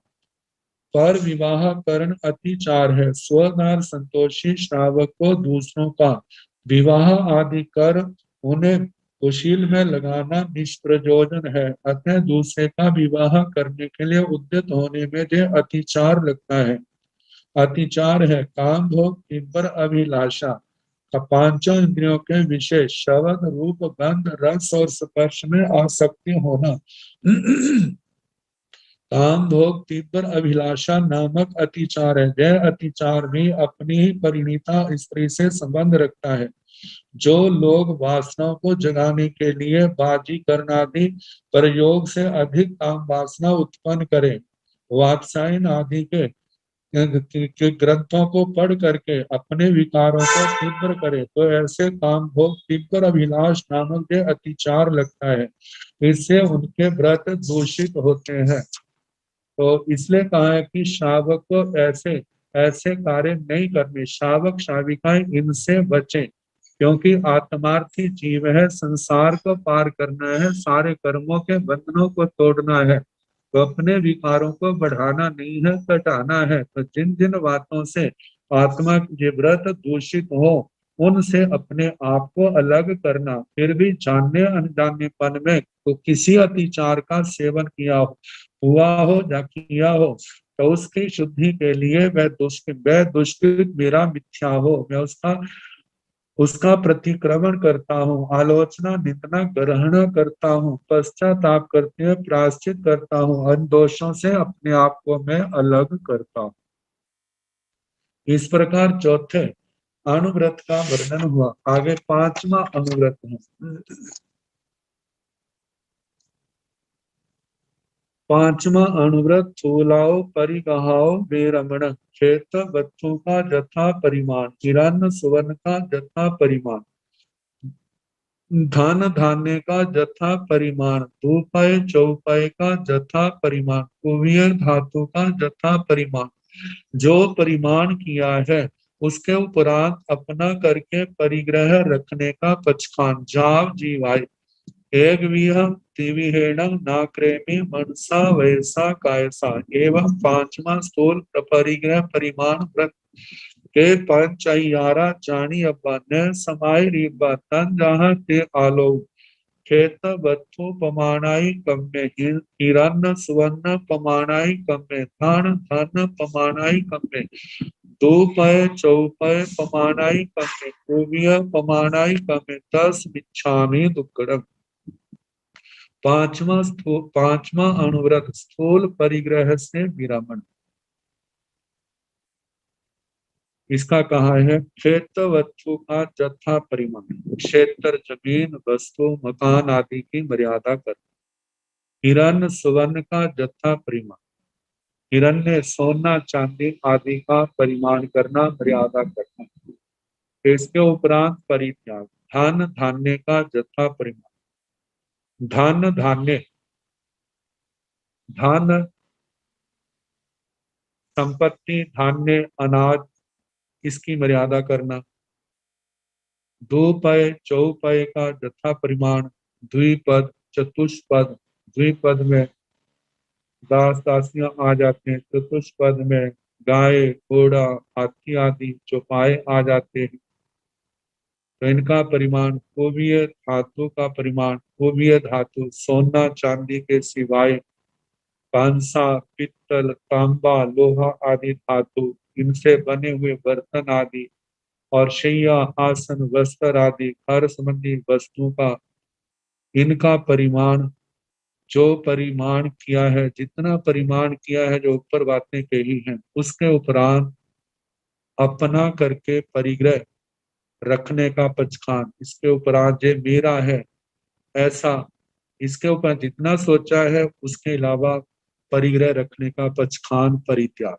पर विवाह करण अतिचार है। स्वनार संतोषी श्रावक को दूसरों का विवाह आदि कर उन्हें कुशील में लगाना निष्प्रयोजन है, अतः दूसरे का विवाह करने के लिए उद्यत होने में जो अतिचार लगता है। अतिचार है काम भोग तीव्र अभिलाषा का पांचों इंद्रियों के विषय शब्द रूप गंध रस और स्पर्श में आसक्ति होना। काम भोग तीव्र अभिलाषा नामक अतिचार है। यह अतिचार भी अपनी ही परिणीता स्त्री से संबंध रखता है। जो लोग वासनाओं को जगाने के लिए बाजी करनादि प्रयोग से अधिक काम वासना उत्पन्न करे, वात्सायन आदि के ग्रंथों को पढ़ करके अपने विकारों को तीव्र करे, तो ऐसे काम भोग तीव्र अभिलाष नामक जो अतिचार लगता है, इससे उनके व्रत दूषित होते हैं। तो इसलिए कहा है कि श्रावक को ऐसे ऐसे कार्य नहीं करने, श्रावक श्राविकाएं इनसे बचे, क्योंकि आत्मार्थी जीव है, संसार को पार करना है, सारे कर्मों के बंधनों को तोड़ना है, तो अपने विकारों को बढ़ाना नहीं है, घटाना है। तो जिन जिन बातों से आत्मा के व्रत दूषित हो उनसे अपने आप को अलग करना, फिर भी जानने अनजानेपन में तो किसी अतिचार का सेवन हुआ हो या किया हो, तो उसकी शुद्धि के लिए वह दुष्ट मेरा मिथ्या हो, मैं उसका प्रतिक्रमण करता हूँ, आलोचना निंदना ग्रहण करता हूँ, पश्चाताप करते हुए प्रायश्चित करता हूँ, अन दोषों से अपने आप को मैं अलग करता हूँ। इस प्रकार चौथे अनुव्रत का वर्णन हुआ। आगे पांचवा अनुव्रत है। पांचवा अनुव्रत थूलाओ परिगहाओ बेरमण। क्षेत्र बच्चों का जथा परिमाण, हिरण्य सुवर्ण का जथा परिमाण, धन धान्य का जथा परिमाण, धूपय चौपय का जथा परिमाण, कुबेर धातु का जथा परिमाण, जो परिमाण किया है उसके उपरांत अपना करके परिग्रह रखने का पचखान, जाव जीवाय एक विहम त्रिविहेणम नाक्रेमी मनसा वैसा कायसा। एवं पांचवा स्थूल परिग्रह परिमाण व्रत के पंचयारा जानी अब्बा न समाय रिब्बा तन जहाँ ते आलो खेत बत्थु पमाणाई कम्मे हिरण्य सुवर्ण पमाणाई कम्मे धन धन पमाणाई कम्मे दोपय चौपय पमाणाई कम्मे कुबिय पमाणाई कम्मे तस मिच्छामि दुक्कड़म। पांचवा अनुव्रत स्थूल परिग्रह से विरमण। इसका कहा है क्षेत्र वस्तु का जथा परिमाण, क्षेत्र जमीन वस्तु मकान आदि की मर्यादा कर। हिरण्य सुवर्ण का जथा परिमाण, हिरण्य सोना चांदी आदि का परिमाण करना, मर्यादा करना। इसके उपरांत परित्याग। धन धान्य का जथा परिमाण, धन धान्य धन संपत्ति धान्य अनाज, इसकी मर्यादा करना। दोपय चौपय का जथा परिमाण, द्विपद चतुष्पद, द्विपद में दास दासियां आ जाते हैं, चतुष्पद में गाय, घोड़ा, हाथी आदि जो पाए आ जाते हैं, तो इनका परिमाण कोवीय धातु का परिमाण, कोवीय धातु सोना चांदी के सिवाय कांसा, पित्तल, तांबा, लोहा आदि धातु, इनसे बने हुए बर्तन आदि और शैया, आसन, वस्त्र आदि घर संबंधी वस्तुओं का इनका परिमाण, जो परिमाण किया है, जितना परिमाण किया है, जो ऊपर बातें कही हैं, उसके उपरांत अपना करके परिग्रह रखने का पचखान, इसके उपरांत जे मेरा है ऐसा, इसके ऊपर जितना सोचा है उसके अलावा परिग्रह रखने का पचखान परित्याग।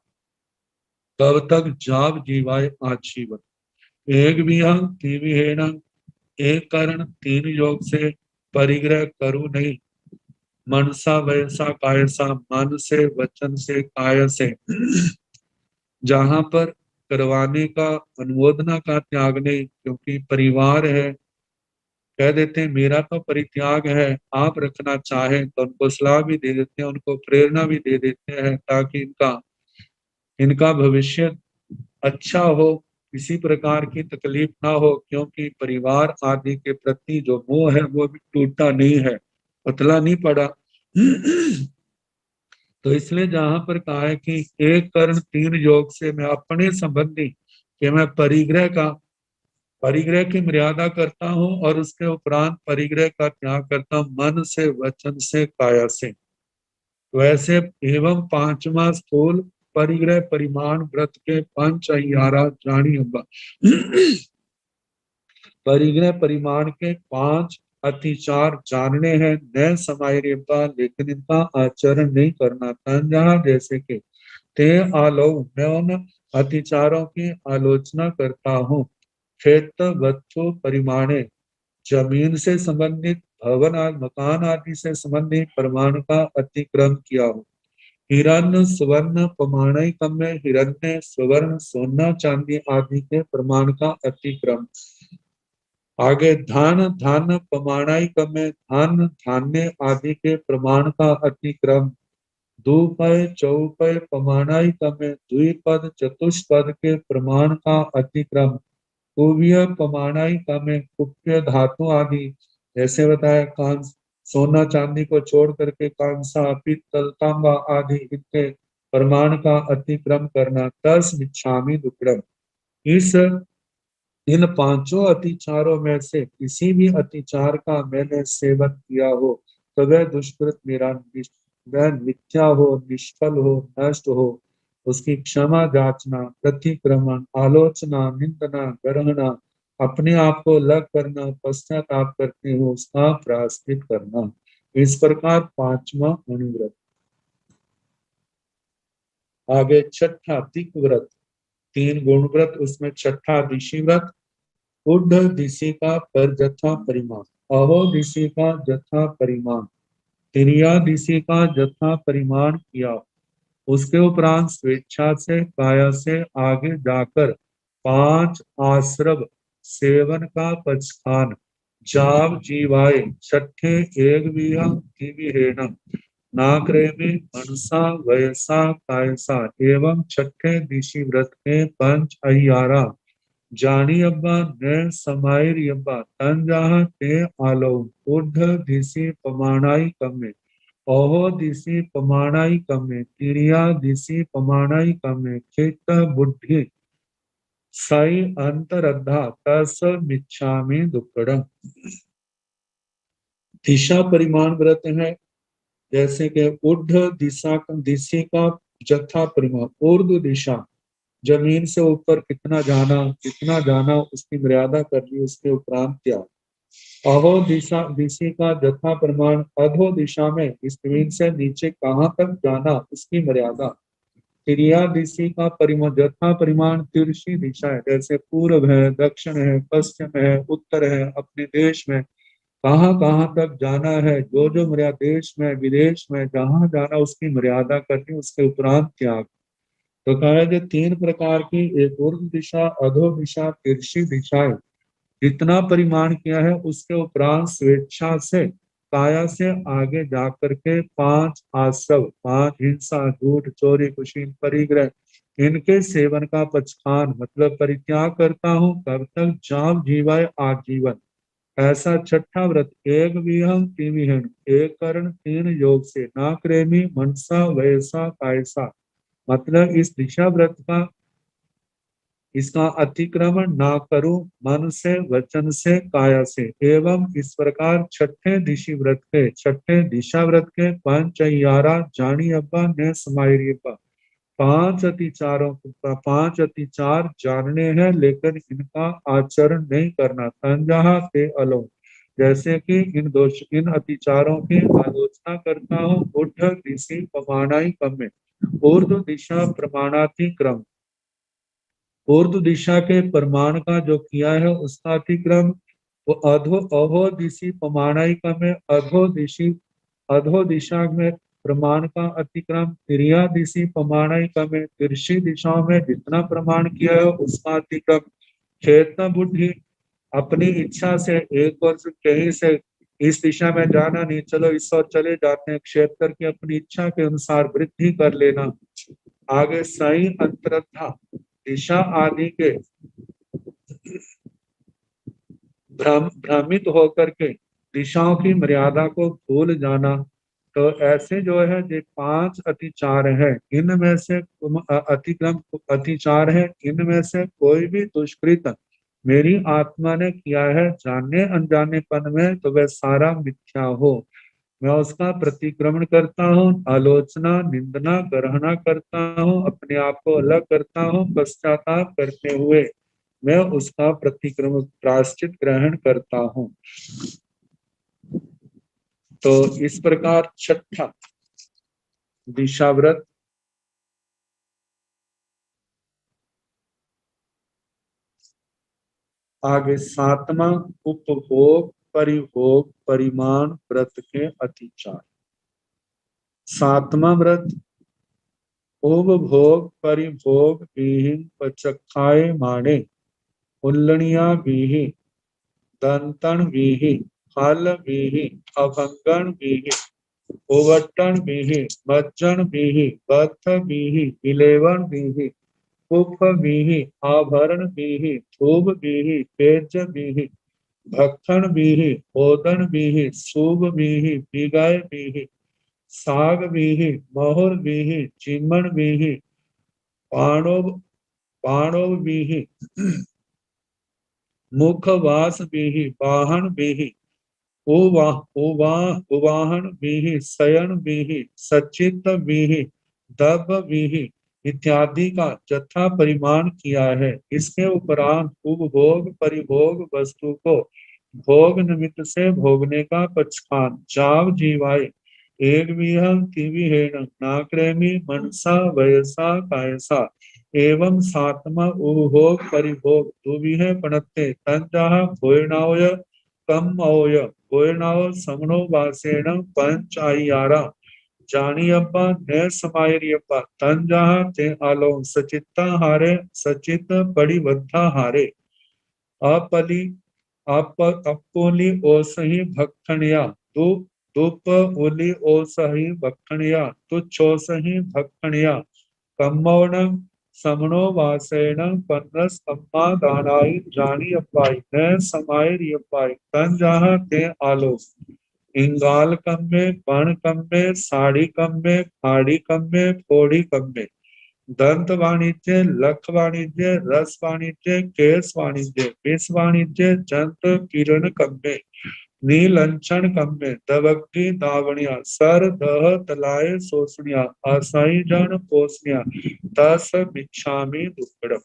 तब तक जाब जीवाय आजीवन। एक भी अंग तीन एक कारण तीन योग से परिग्रह करूं नहीं, मनसा वयसा कायसा, मन से वचन से काय से। जहां पर करवाने का अनुमोदना का त्याग नहीं, क्योंकि परिवार है, कह देते हैं मेरा तो परित्याग है, आप रखना चाहें तो उनको सलाह भी दे देते हैं, उनको प्रेरणा भी दे देते हैं, ताकि इनका इनका भविष्य अच्छा हो, किसी प्रकार की तकलीफ ना हो, क्योंकि परिवार आदि के प्रति जो मोह है वो भी टूटा नहीं है, पतला नहीं पड़ा। तो इसलिए जहां पर कहा है कि एक कर्ण तीन योग से मैं अपने संबंधी कि मैं परिग्रह की मर्यादा करता हूँ और उसके उपरांत परिग्रह का त्याग करता हूँ, मन से वचन से काया से। वैसे एवं पांचवा स्थूल परिग्रह परिमाण व्रत के पंच अय्यारा जानी अब्बा। परिग्रह परिमाण के पांच अतिचार जानने हैं, न समाये रेबा, लेकिन इनका आचरण नहीं करना। तंजहा जैसे कि ते आलो, मैं उन अतिचारों की आलोचना करता हूँ। क्षेत्र वस्तु परिमाणे, जमीन से संबंधित भवन आदि मकान आदि से संबंधित प्रमाण का अतिक्रम किया हो। हिरण्य स्वर्ण प्रमाणिकम में हिरण्य स्वर्ण सोना चांदी आदि के प्रमाण का अतिक्रम। आगे धान धान प्रमाणिकम में धान धान्य आदि के प्रमाण का अतिक्रम। दुपय चौपय प्रमाणिकम में द्विपद चतुष्पद के प्रमाण का अतिक्रम। कुव्य प्रमाणिकम में कुप्य धातु आदि, जैसे बताया कांस, सोना चांदी को छोड़ करके कांसा, पित्तल, तांबा आदि इनके प्रमाण का अतिक्रम करना। तस मिच्छामि दुक्कडम, इस इन पांचों अतिचारों में से किसी भी अतिचार का मैंने सेवन किया हो तो वह दुष्कृत मेरा वह मिथ्या हो, निष्फल हो, नष्ट हो। उसकी क्षमा जांचना, प्रतिक्रमण, आलोचना, निंदना, ग्रहणा, अपने आप को लग करना, पश्चाताप करते हो उसका प्रायश्चित करना। इस प्रकार पांचवा अनुव्रत। आगे छठा तिक व्रत, तीन गुण व्रत, उसमें छठा दिशी व्रत। उड दिशि का पर जथा परिमाण, अहो दिशि का जथा परिमाण, तिरिया दिशि का जथा परिमाण किया। उसके उपरांत स्वेच्छा से काया से आगे जाकर पांच आश्रव सेवन का पचखान। जाव जीवाय छठे एक विहंग नाक्रेमी मनसा वयसा कायसा एवं छठे दिशि व्रत के पंच अय्यारा जानी अब्बा न समायर अब्बा तंजाह ते आलो ऊर्ध दिशि पमाणाई कमे, ओहो दिशि पमाणाई कमे, तिरिया दिशि पमाणाई कमे, चित्त बुद्धि साई अंतरद्धा तस मिच्छामि दुक्कडम। दिशा परिमाण व्रत है, जैसे कि ऊर्ध दिशा का जथा परिमाण, ऊर्ध्व दिशा जमीन से ऊपर कितना जाना उसकी मर्यादा करनी, उसके उपरांत त्याग। अहो दिशा का जथा प्रमाण, अधो दिशा में जमीन से नीचे कहाँ तक जाना उसकी मर्यादा। तिरिया दिशा का परिमाण, जथा परिमाण तिरछी दिशा है, जैसे पूर्व है, दक्षिण है, पश्चिम है, उत्तर है, अपने देश में कहाँ कहाँ तक जाना है, जो जो मर्यादा देश में विदेश में जहाँ जाना उसकी मर्यादा करनी, उसके उपरांत त्याग। तो कहा है जो तीन प्रकार की, एक ऊर्ध्व दिशा, अधो दिशा, तिरछी दिशा है, जितना परिमाण किया है उसके उपरांत स्वेच्छा से काया से आगे जाकर के 5 आश्रव, 5 हिंसा, झूठ, चोरी, कुशील, परिग्रह, इनके सेवन का पक्षपान मतलब परित्याग करता हूँ, कब तक? जाव जीवाय आजीवन। ऐसा छठा व्रत, एक विहंग तिविहन, एक करण 3 योग से, ना क्रेमी मनसा वैसा कायसा, मतलब इस दिशा व्रत का, इसका अतिक्रमण ना करूं मन से, वचन से, काया से। एवं इस प्रकार छठे दिशा व्रत के, छठे दिशा व्रत के पंचयारा जानी अब्बा ने समायरी अब्बा, 5 अतिचारों का 5 अतिचार जानने हैं लेकिन इनका आचरण नहीं करना। तंजहा ते अलो, जैसे कि इन अतिचारों की आलोचना करता हूँ। उठ दिशि पमानाई कम्मे, ऊर्ध्व दिशा प्रमाणातिक्रम, ऊर्ध्व दिशा के प्रमाण का जो किया है उसका अतिक्रम। वो अधो दिशि पमानाई कम्मे, अधो दिशा में प्रमाण का अतिक्रम। तिरिया दिशि प्रमाणाई कमे, तिरछी दिशाओं में जितना प्रमाण किया है उसका अतिक्रम। चेतना बुद्धि, अपनी इच्छा से एक वर्ष कहीं से इस दिशा में जाना नहीं, चलो इस ओर चले जाते हैं, क्षेत्र की अपनी इच्छा के अनुसार वृद्धि कर लेना। आगे सही अंतरथा, दिशा आदि के भ्रमित होकर के दिशाओं की मर्यादा को भूल जाना। तो ऐसे जो है ये 5 अतिचार है, इनमें से अतिक्रम अतिचार है, इनमें से कोई भी दुष्कृत मेरी आत्मा ने किया है जानने अनजानेपन में, तो वह सारा मिथ्या हो। मैं उसका प्रतिक्रमण करता हूँ, आलोचना, निंदना, ग्रहणा करता हूँ, अपने आप को अलग करता हूँ, पश्चाताप करते हुए मैं उसका प्रतिक्रमण प्रायश्चित ग्रहण करता हूँ। तो इस प्रकार छठा दिशाव्रत, आगे 7वां उपभोग परिभोग परिमाण व्रत के अतिचार। 7वां व्रत, उपभोग परिभोग विहीन पचखाए माने, उल्लणिया विही, दंतन विही, फल विही, अभंगन विही, ओवट्टन विही, मज्जन विही, बत्थ विही, इलेवन विही, कुफ विही, आभरण विही, धूप विही, पेज विही, भक्षण विही, ओदन विही, सूब विही, बिगाय विही, साग विही, मोहर विही, चिमण विही, पाणव पाणव विही, मुखवास विही, वाहन विही, उवाहन विहि, शयन विहि, सचित विहि, दभ विहि इत्यादि का जथा परिमाण किया है। इसके उपरांत उपभोग परिभोग वस्तु को भोग निमित्त से भोगने का पक्षपान, जाव जीवाय एक विहंग तिविहेन, नाक्रेमी मनसा वयसा कायसा। एवं 7वां उपभोग परिभोग दुविहे पणत्ते तंजः भोयनावय कम अवय भोयनाव समनो वासेन पंचायारा जानियप्पा ने समायरियप्पा तंजः ते आलो सचित्ता हारे सचित परिबद्धा हारे। अपली अपोली ओसही भक्षणया दु दुप ओली ओसही भक्षणया तुच्छोसही भक्षणया कम्मौणं समनो वासेन पन्नस अम्मा दानाई जानी अपाई न समायरी अपाई तन जहाँ ते आलो। इंगाल कम्मे, पण कम्मे, साड़ी कम्मे, फाड़ी कम्मे, फोड़ी कम्मे, दंत वाणिज्य, लख वाणिज्य, रस वाणिज्य, केस वाणिज्य, विष वाणिज्य, जंत किरण कम्मे, नीलंचन कम्मे, दवक्की दावणिया, सर दह तलाए सोसणिया, असाई जन पोसणिया, तस मिच्छामि दुक्कड़म।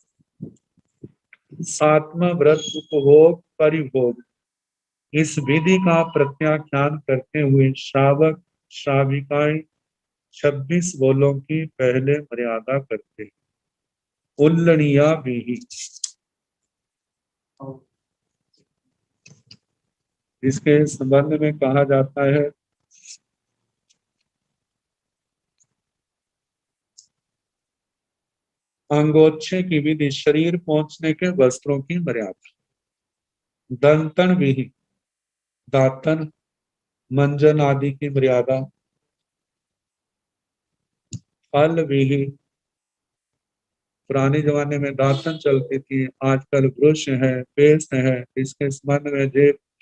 7वां व्रत उपभोग परिभोग। इस विधि का प्रत्याख्यान करते हुए श्रावक श्राविकाएं 26 बोलों की पहले मर्यादा करते। उल्लणिया विहि, इसके संबंध में कहा जाता है अंगोच्छे की विधि, शरीर पहुंचने के वस्त्रों की मर्यादा। दंतन विहि, दातन मंजन आदि की मर्यादा, फल विहि, पुराने जमाने में दातन चलती थी, आजकल ब्रुश है, पेस्ट है, इसके संबंध में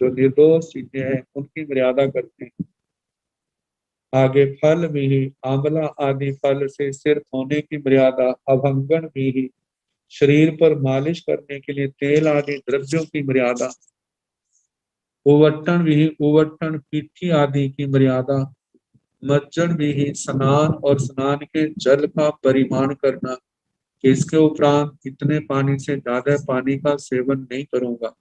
जो निर्दोष चीजें हैं उनकी मर्यादा करते हैं। आगे फल विहि, आंवला आदि फल से सिर धोने की मर्यादा, अभंगन विहि, शरीर पर मालिश करने के लिए तेल आदि द्रव्यों की मर्यादा, उवट्टन विहि, उवट्टन पीठी आदि की मर्यादा, मज्जन विहि, स्नान और स्नान के जल का परिमाण करना, इसके उपरांत इतने पानी से ज्यादा पानी का सेवन नहीं करूंगा।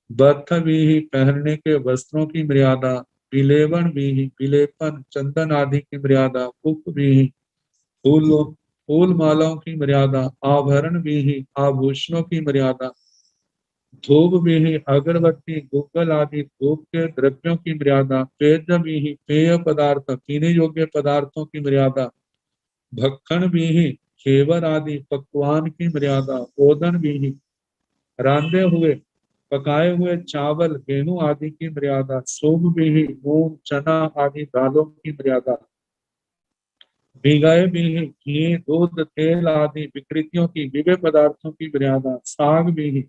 बथ विहि, पहनने के वस्त्रों की मर्यादा, विलेवन विहि, विलेपन चंदन आदि की मर्यादा, पुष्प विहि, फूलों फूल मालाओं की मर्यादा, आभरण विहि, आभूषणों की मर्यादा, धूप विहि, अगरबत्ती गुग्गल आदि धूप के द्रव्यों की मर्यादा, पेय विहि, पेय पदार्थ पीने योग्य पदार्थों की मर्यादा, भक्खन विहि, खेवर आदि पकवान की मर्यादा, ओदन विहि, रांधे हुए पकाए हुए चावल गेहूं आदि की मर्यादा, सोम विहि, मूंग चना आदि दालों की मर्यादा, भिगाए विहि, घी दूध तेल आदि विकृतियों की विविध पदार्थों की मर्यादा, साग विहि,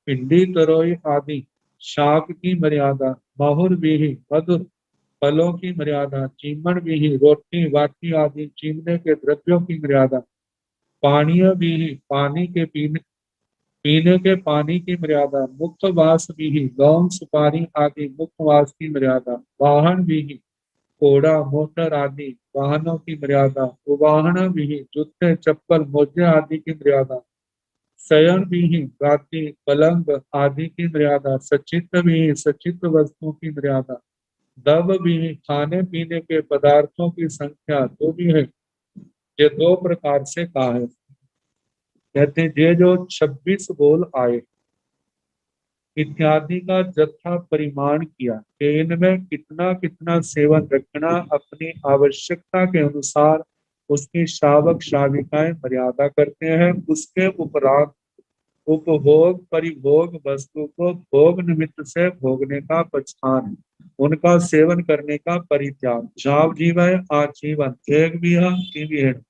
भिंडी तरोई आदि शाक की मर्यादा, माहुर विहि, मधुर फलों की मर्यादा, चीमन विहि, रोटी बाटी आदि चीमने के द्रव्यों की मर्यादा, पानीय विहि, पानी के पीने के पानी की मर्यादा, मुक्त वास विहि, लौंग सुपारी आदि मुक्त वास की मर्यादा, वाहन विहि, घोड़ा मोटर आदि वाहनों की मर्यादा, उवाहन विहि, जूते चप्पल मोजे आदि की मर्यादा, शयन विहि, गादी पलंग आदि की मर्यादा, सचित्र विहि, सचित्र वस्तुओं की मर्यादा, दब विहि, खाने पीने के पदार्थों की संख्या जो भी है ये दो प्रकार से कहा है। कहते हैं ये जो 26 बोल आए इत्यादि का जत्था परिमाण किया कि इनमें कितना कितना सेवन रखना अपनी आवश्यकता के अनुसार उसकी श्रावक श्राविकाएं मर्यादा करते हैं। उसके उपरांत उपभोग परिभोग वस्तु को भोग निमित्त से भोगने का पछतान, उनका सेवन करने का परित्याग, जाव जीवन आजीवन, एक विहा तीन विहीन,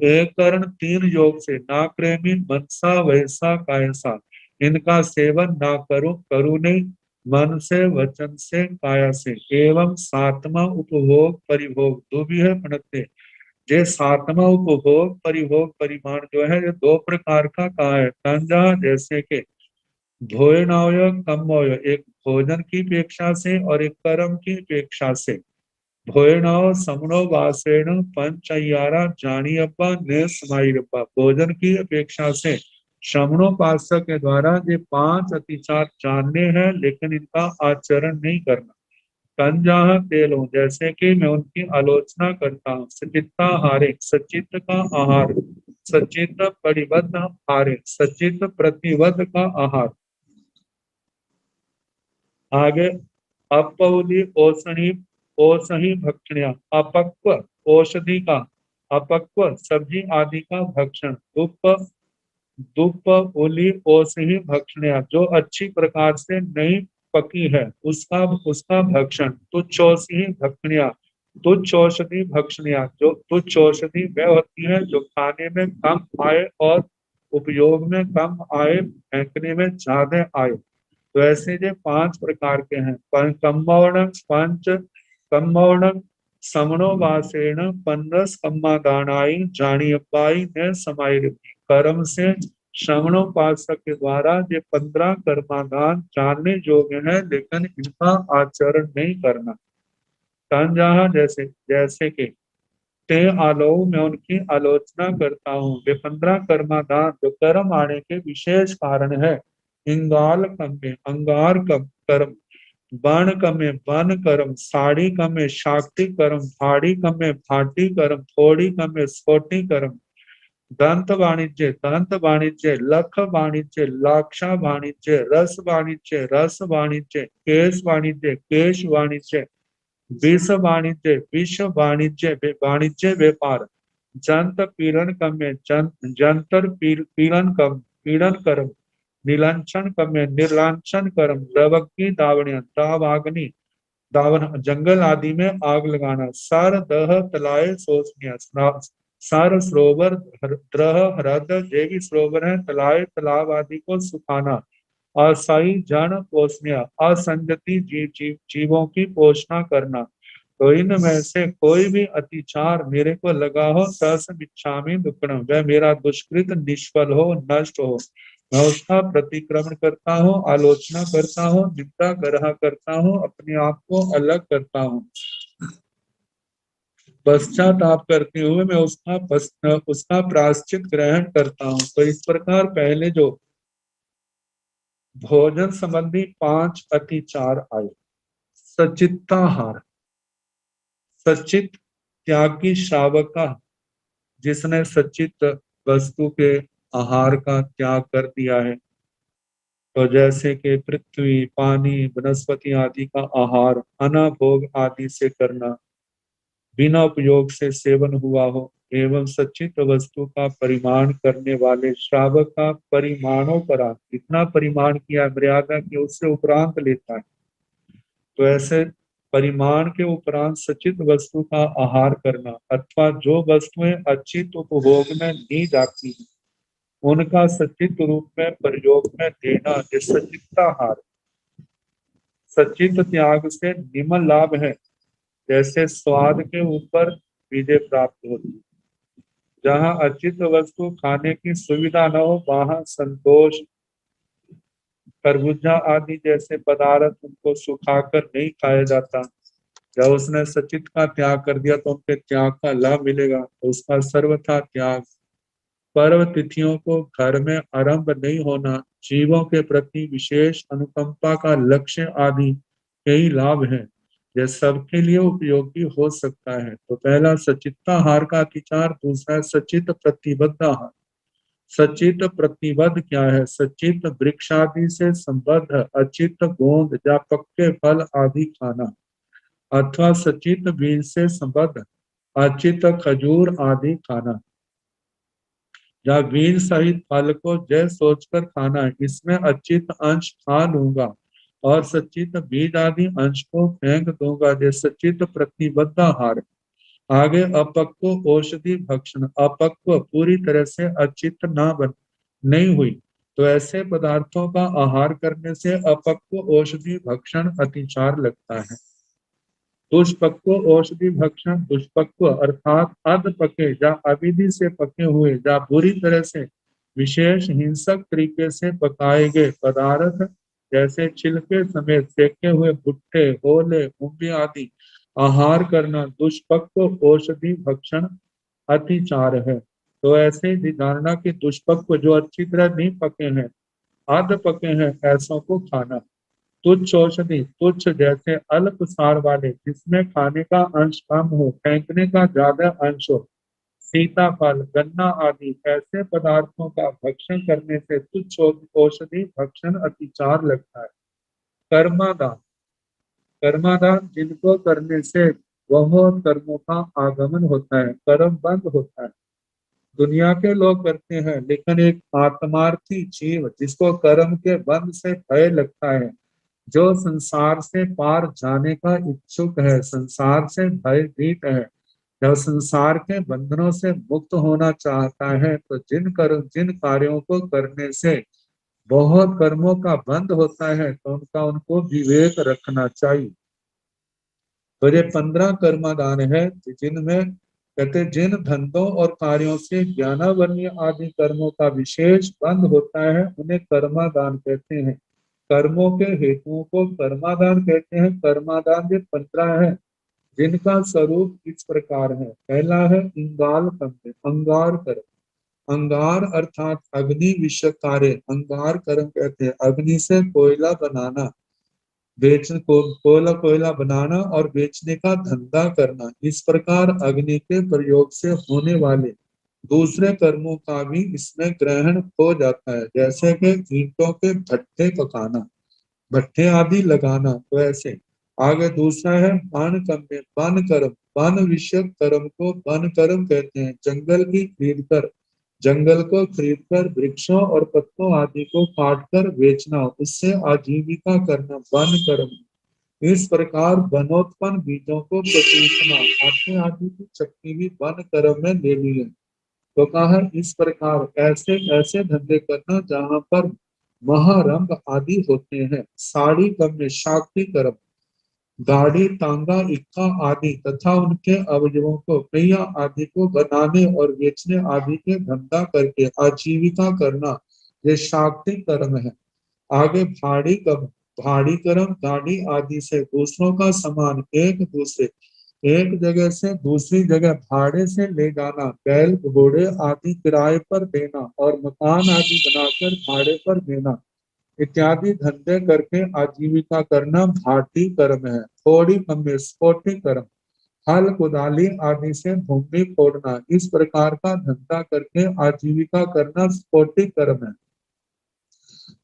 एक करण तीन योग से, ना प्रेमी मनसा वैसा कायसा, इनका सेवन ना करो करू नहीं, मन से वचन से काया से, एवं सातवां उपभोग परिभोग दो भी है पढ़ते। ये सातवां उपभोग परिभोग परिमाण जो है ये दो प्रकार का कहा है। तंजा जैसे कि भोजनावय कमोय, एक भोजन की अपेक्षा से और एक कर्म की अपेक्षा से, भोजनाव समनो वासेण पंचयारा जानी अब्बा ने समाई रब्बा, भोजन की अपेक्षा से श्रमणोपासक के द्वारा ये 5 अतिचार जानने हैं लेकिन इनका आचरण नहीं करना। कंजा तेलो, जैसे कि मैं उनकी आलोचना करता हूँ। सचित्ता हारे, सचित्त का आहार, सचित्त परिबद्ध हारे, सचित्त प्रतिबद्ध का आहार। आगे अपौली ओसणी ओसही भक्षणिया, अपक्व औषधि का, अपक्व सब्जी आदि का भक्षण, दुप दुप ओली ओसही भक्षणिया, जो अच्छी प्रकार से नहीं पकी है उसका उसका भक्षण, तुच्छ औषधि भक्षणिया, तुच्छ औषधि भक्षणिया, जो तुच्छ औषधि वह होती है जो खाने में कम आए और उपयोग में कम आए, फेंकने में ज्यादा आए। तो ऐसे जो 5 प्रकार के हैं, कम्मौणम पंच कम्मौणम समणो वासेण पन्नस कम्मादानाई जानी अब्बाई ने समाई रखी, कर्म से श्रवणोपासक के द्वारा ये 15 कर्मादान जानने योग्य है लेकिन इनका आचरण नहीं करना। तंजहा जैसे जैसे कि ते आलो, मैं उनकी आलोचना करता हूँ। वे 15 कर्मादान जो कर्म आने के विशेष कारण है। इंगाल कमे अंगार कर्म, बन कमे बन कर्म, साड़ी कमे शाक्ति कर्म, भाड़ी कमे भाटी कर्म, थोड़ी कमे छोटी कर्म, दंत वाणिज्य लख वाणिज्य लाक्षा वाणिज्य, रस वाणिज्य केश वाणिज्य, विष वाणिज्य वाणिज्य व्यापार, जंत पीड़न कम्य जंतर पीड़न कम पीड़न कर्म, नीलांछन कम्य निर्लांछन कर्म, दवकी दावण्य दावाग्नि दावन, जंगल आदि में आग लगाना। सार दह तलाए सोचनिया, सार सरोवर द्रह ह्रद जे भी सरोवर है, तलाए तालाब आदि को सुखाना। असाई जन पोषणीय, असंगति जीवों की पोषणा करना। तो इनमें से कोई भी अतिचार मेरे को लगा हो, तस मिच्छामि दुक्कडम, वह मेरा दुष्कृत निष्फल हो, नष्ट हो। मैं उसका प्रतिक्रमण करता हूँ, आलोचना करता हूँ, निंदा ग्रह करता हूँ, अपने आप को अलग करता हूँ, पश्चाताप करते हुए मैं उसका प्रायश्चित ग्रहण करता हूँ। तो इस प्रकार पहले जो भोजन संबंधी 5 अतिचार आए। सचित्ताहार, सचित त्यागी श्रावक का, जिसने सचित वस्तु के आहार का त्याग कर दिया है। तो जैसे कि पृथ्वी, पानी, वनस्पति आदि का आहार अनाभोग आदि से करना, बिना उपयोग से सेवन हुआ हो, एवं सचित वस्तु का परिमाण करने वाले श्रावक का परिमाणोपरांत, इतना परिमाण किया मर्यादा की उससे उपरांत लेता है। तो ऐसे परिमाण के उपरांत सचित वस्तु का आहार करना, अथवा जो वस्तुएं अचित उपभोग में ली जाती हैं उनका सचित रूप में प्रयोग में देना, ये सचित्ताहार। सचित त्याग से निम्न लाभ है, जैसे स्वाद के ऊपर विजय प्राप्त होती है। जहाँ अचित वस्तु खाने की सुविधा न हो, वहां संतोष। खरबूजा आदि जैसे पदार्थ उनको सुखाकर नहीं खाया जाता। जब उसने सचित का त्याग कर दिया तो उनके त्याग का लाभ मिलेगा, तो उसका सर्वथा त्याग। पर्व तिथियों को घर में आरंभ नहीं होना, जीवों के प्रति विशेष अनुकंपा का लक्ष्य आदि कई लाभ हैं। यह सबके लिए उपयोगी हो सकता है। तो पहला सचित्ताहार का अतिचार, दूसरा सचित प्रतिबद्धाहार। सचित प्रतिबद्ध क्या है? सचित वृक्ष आदि से संबद्ध अचित गोंद या पक्के फल आदि खाना, अथवा सचित बीज से संबद्ध अचित खजूर आदि खाना, या बीज सहित फल को जय सोचकर खाना, इसमें अचित अंश खा लूंगा और सचित बीज आदि अंश को फेंक दूंगा, ये सचित प्रतिबद्ध आहार। आगे अपक्व औषधि भक्षण, अपक्व पूरी तरह से अचित नहीं हुई, तो ऐसे पदार्थों का आहार करने से अपक्व औषधि भक्षण अतिचार लगता है। दुष्पक्व औषधि भक्षण, दुष्पक्व अर्थात अध पके या अविधि से पके हुए या बुरी तरह से विशेष हिंसक तरीके से पकाए गए पदार्थ, जैसे छिलके समेत सेके हुए भुट्टे, ओले, मूंगे आदि आहार करना दुष्पक्व औषधि भक्षण अतिचार है। तो ऐसे धारणा के दुष्पक्व जो अच्छी तरह नहीं पके हैं, अध पके हैं, ऐसों को खाना। तुच्छ औषधि, तुच्छ जैसे अल्प सार वाले, जिसमें खाने का अंश कम हो, फेंकने का ज्यादा अंश हो, सीताफल, गन्ना आदि ऐसे पदार्थों का भक्षण करने से तुच्छ औषधि भक्षण अतिचार लगता है। कर्मादान, कर्मादान जिनको करने से बहुत कर्मों का आगमन होता है, कर्म बंद होता है। दुनिया के लोग करते हैं, लेकिन एक आत्मार्थी जीव जिसको कर्म के बंध से भय लगता है, जो संसार से पार जाने का इच्छुक है, संसार से भयभीत है, जब संसार के बंधनों से मुक्त होना चाहता है, तो जिन कार्यों को करने से बहुत कर्मों का बंध होता है, तो उनको विवेक रखना चाहिए। तो ये 15 कर्मादान है, जिनमें कहते जिन धंधों और कार्यों से ज्ञानावन्य आदि कर्मों का विशेष बंध होता है, उन्हें कर्मादान कहते हैं। कर्मों के हेतुओं को कर्मादान कहते हैं। कर्मादान ये 15 है, जिनका स्वरूप इस प्रकार है। पहला है इंगाल कर्म, अंगार कर्म। अंगार अर्थात अग्नि विषय कार्य, अंगार कर्म कहते हैं। अग्नि से कोयला बनाना, कोयला बनाना और बेचने का धंधा करना, इस प्रकार अग्नि के प्रयोग से होने वाले दूसरे कर्मों का भी इसमें ग्रहण हो जाता है, जैसे कि ईंटों के भट्ठे पकाना, भट्ठे आदि लगाना। तो ऐसे आगे दूसरा है वन कर्म, वन कर्म, वन विषय कर्म को वन कर्म कहते हैं। जंगल को खरीदकर वृक्षों और पत्तों आदि को काटकर बेचना, उससे आजीविका करना वन कर्म। इस प्रकार बनोत्पन्न बीजों को प्रतीक्षणा आटे आदि की चक्की भी वन कर्म में ले ली है। तो कहा है इस प्रकार ऐसे ऐसे धंधे करना जहां पर महारंभ आदि होते हैं। साड़ी कर्म में शाक्ति कर्म, गाड़ी तांगा इक्का आदि तथा उनके अवयवों को पहिया आदि को बनाने और बेचने आदि के धंधा करके आजीविका करना, ये शाक्ति कर्म है। आगे भाड़ी कर्म गाड़ी आदि से दूसरों का सामान एक जगह से दूसरी जगह भाड़े से ले जाना, बैल घोड़े आदि किराए पर देना और मकान आदि बनाकर भाड़े पर देना इत्यादि धंधे करके आजीविका करना भाटी कर्म है। थोड़ी कम स्फोटी कर्म, हल कुदाली आदि से भूमि फोड़ना, इस प्रकार का धंधा करके आजीविका करना स्फोटी कर्म है।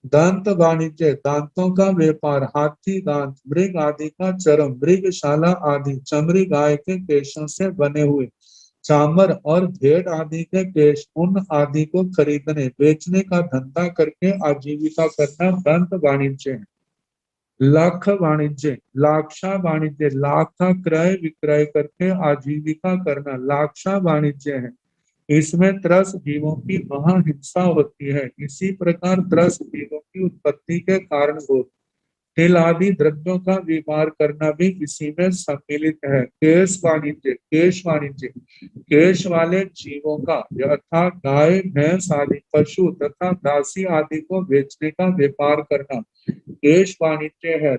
दंत वाणिज्य, दांतों का व्यापार, हाथी दांत, मृग आदि का चर्म, मृगशाला आदि, चमड़ी गाय के केशों से बने हुए चामर और भेड़ आदि के केश, ऊन आदि को खरीदने बेचने का धंधा करके आजीविका करना दंत वाणिज्य है। लाख वाणिज्य, लाक्षा वाणिज्य, लाख का क्रय विक्रय करके आजीविका करना लाक्षा वाणिज्य है। इसमें त्रस जीवों की महाहिंसा होती है। इसी प्रकार त्रस जीवों की उत्पत्ति के कारण हो तिल आदि द्रव्यों का व्यापार करना भी इसी में सम्मिलित है। केश वाणिज्य, केश वाले जीवों का यथा गाय भैंस आदि पशु तथा दासी आदि को बेचने का व्यापार करना केश वाणिज्य है।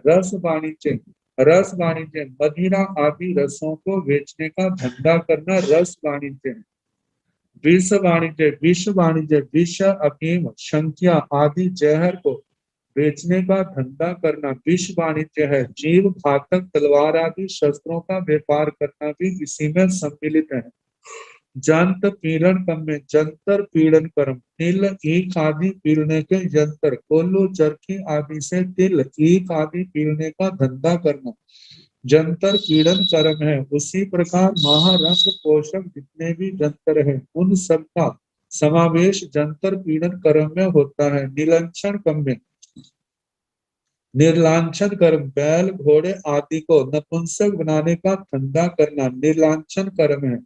रस वाणिज्य मदिरा आदि रसों को बेचने का धंधा करना रस वाणिज्य है। विष वाणिज्य विष अफीम शंकिया आदि जहर को बेचने का धंधा करना विष वाणिज्य है। जीव घातक तलवार आदि शस्त्रों का व्यापार करना भी इसी में सम्मिलित है। जंत पीड़न कर्म में जंतर पीड़न कर्म, तिल ईख आदि पीड़ने के यंत्र, कोल्लू चरखी आदि से तिल ईख आदि पीड़ने का धंधा करना जंतर पीड़न कर्म है। उसी प्रकार महारंग पोषक जितने भी जंतर हैं उन सब का समावेश जंतर पीड़न कर्म में होता है। नीलक्षण कर्म में निर्लांछन कर्म, बैल घोड़े आदि को नपुंसक बनाने का धंधा करना निर्लांछन कर्म है।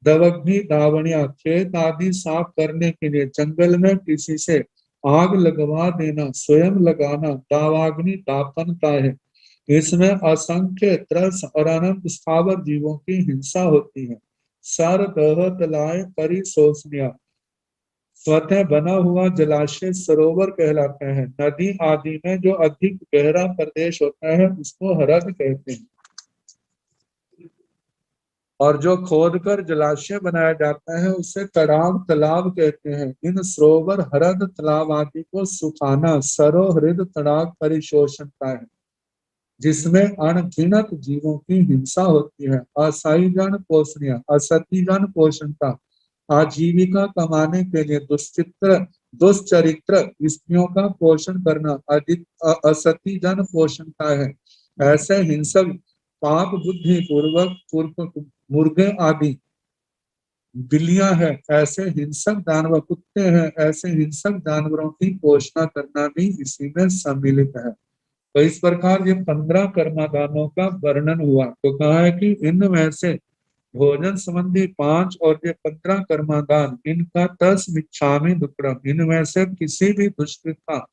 दवग्नि दावणिया, खेत आदि साफ करने के लिए जंगल में किसी से आग लगवा देना, स्वयं लगाना दावाग्नि दापनता है। इसमें असंख्य त्रस और अनंत स्थावर जीवों की हिंसा होती है। सर दह तलाय परिशोषणिया, स्वतः बना हुआ जलाशय सरोवर कहलाता है। नदी आदि में जो अधिक गहरा प्रदेश होता है उसको हृद कहते हैं, और जो खोद कर जलाशय बनाया जाता है उसे तड़ाग तालाब कहते हैं। इन सरोवर हृद तालाब आदि को सुखाना सरोहृद तड़ाग परिशोषणता है, जिसमें अनगिनत जीवों की हिंसा होती है। असाई जन पोषणीय, असती जन पोषणता, आजीविका कमाने के लिए दुश्चरित्र स्त्रियों का पोषण करना असती जन पोषणता है। ऐसे हिंसक पाप बुद्धि पूर्वक मुर्गे आदि बिल्लियां हैं, ऐसे हिंसक जानवर कुत्ते हैं, ऐसे हिंसक जानवरों की पोषणा करना भी इसी में सम्मिलित है। तो इस प्रकार ये 15 कर्मादानों का वर्णन हुआ। तो कहा है कि इनमें से भोजन संबंधी 5 और ये 15 कर्मादान, इनका 10 मिच्छामि दुक्कडम, इनमें से किसी भी दुष्कृता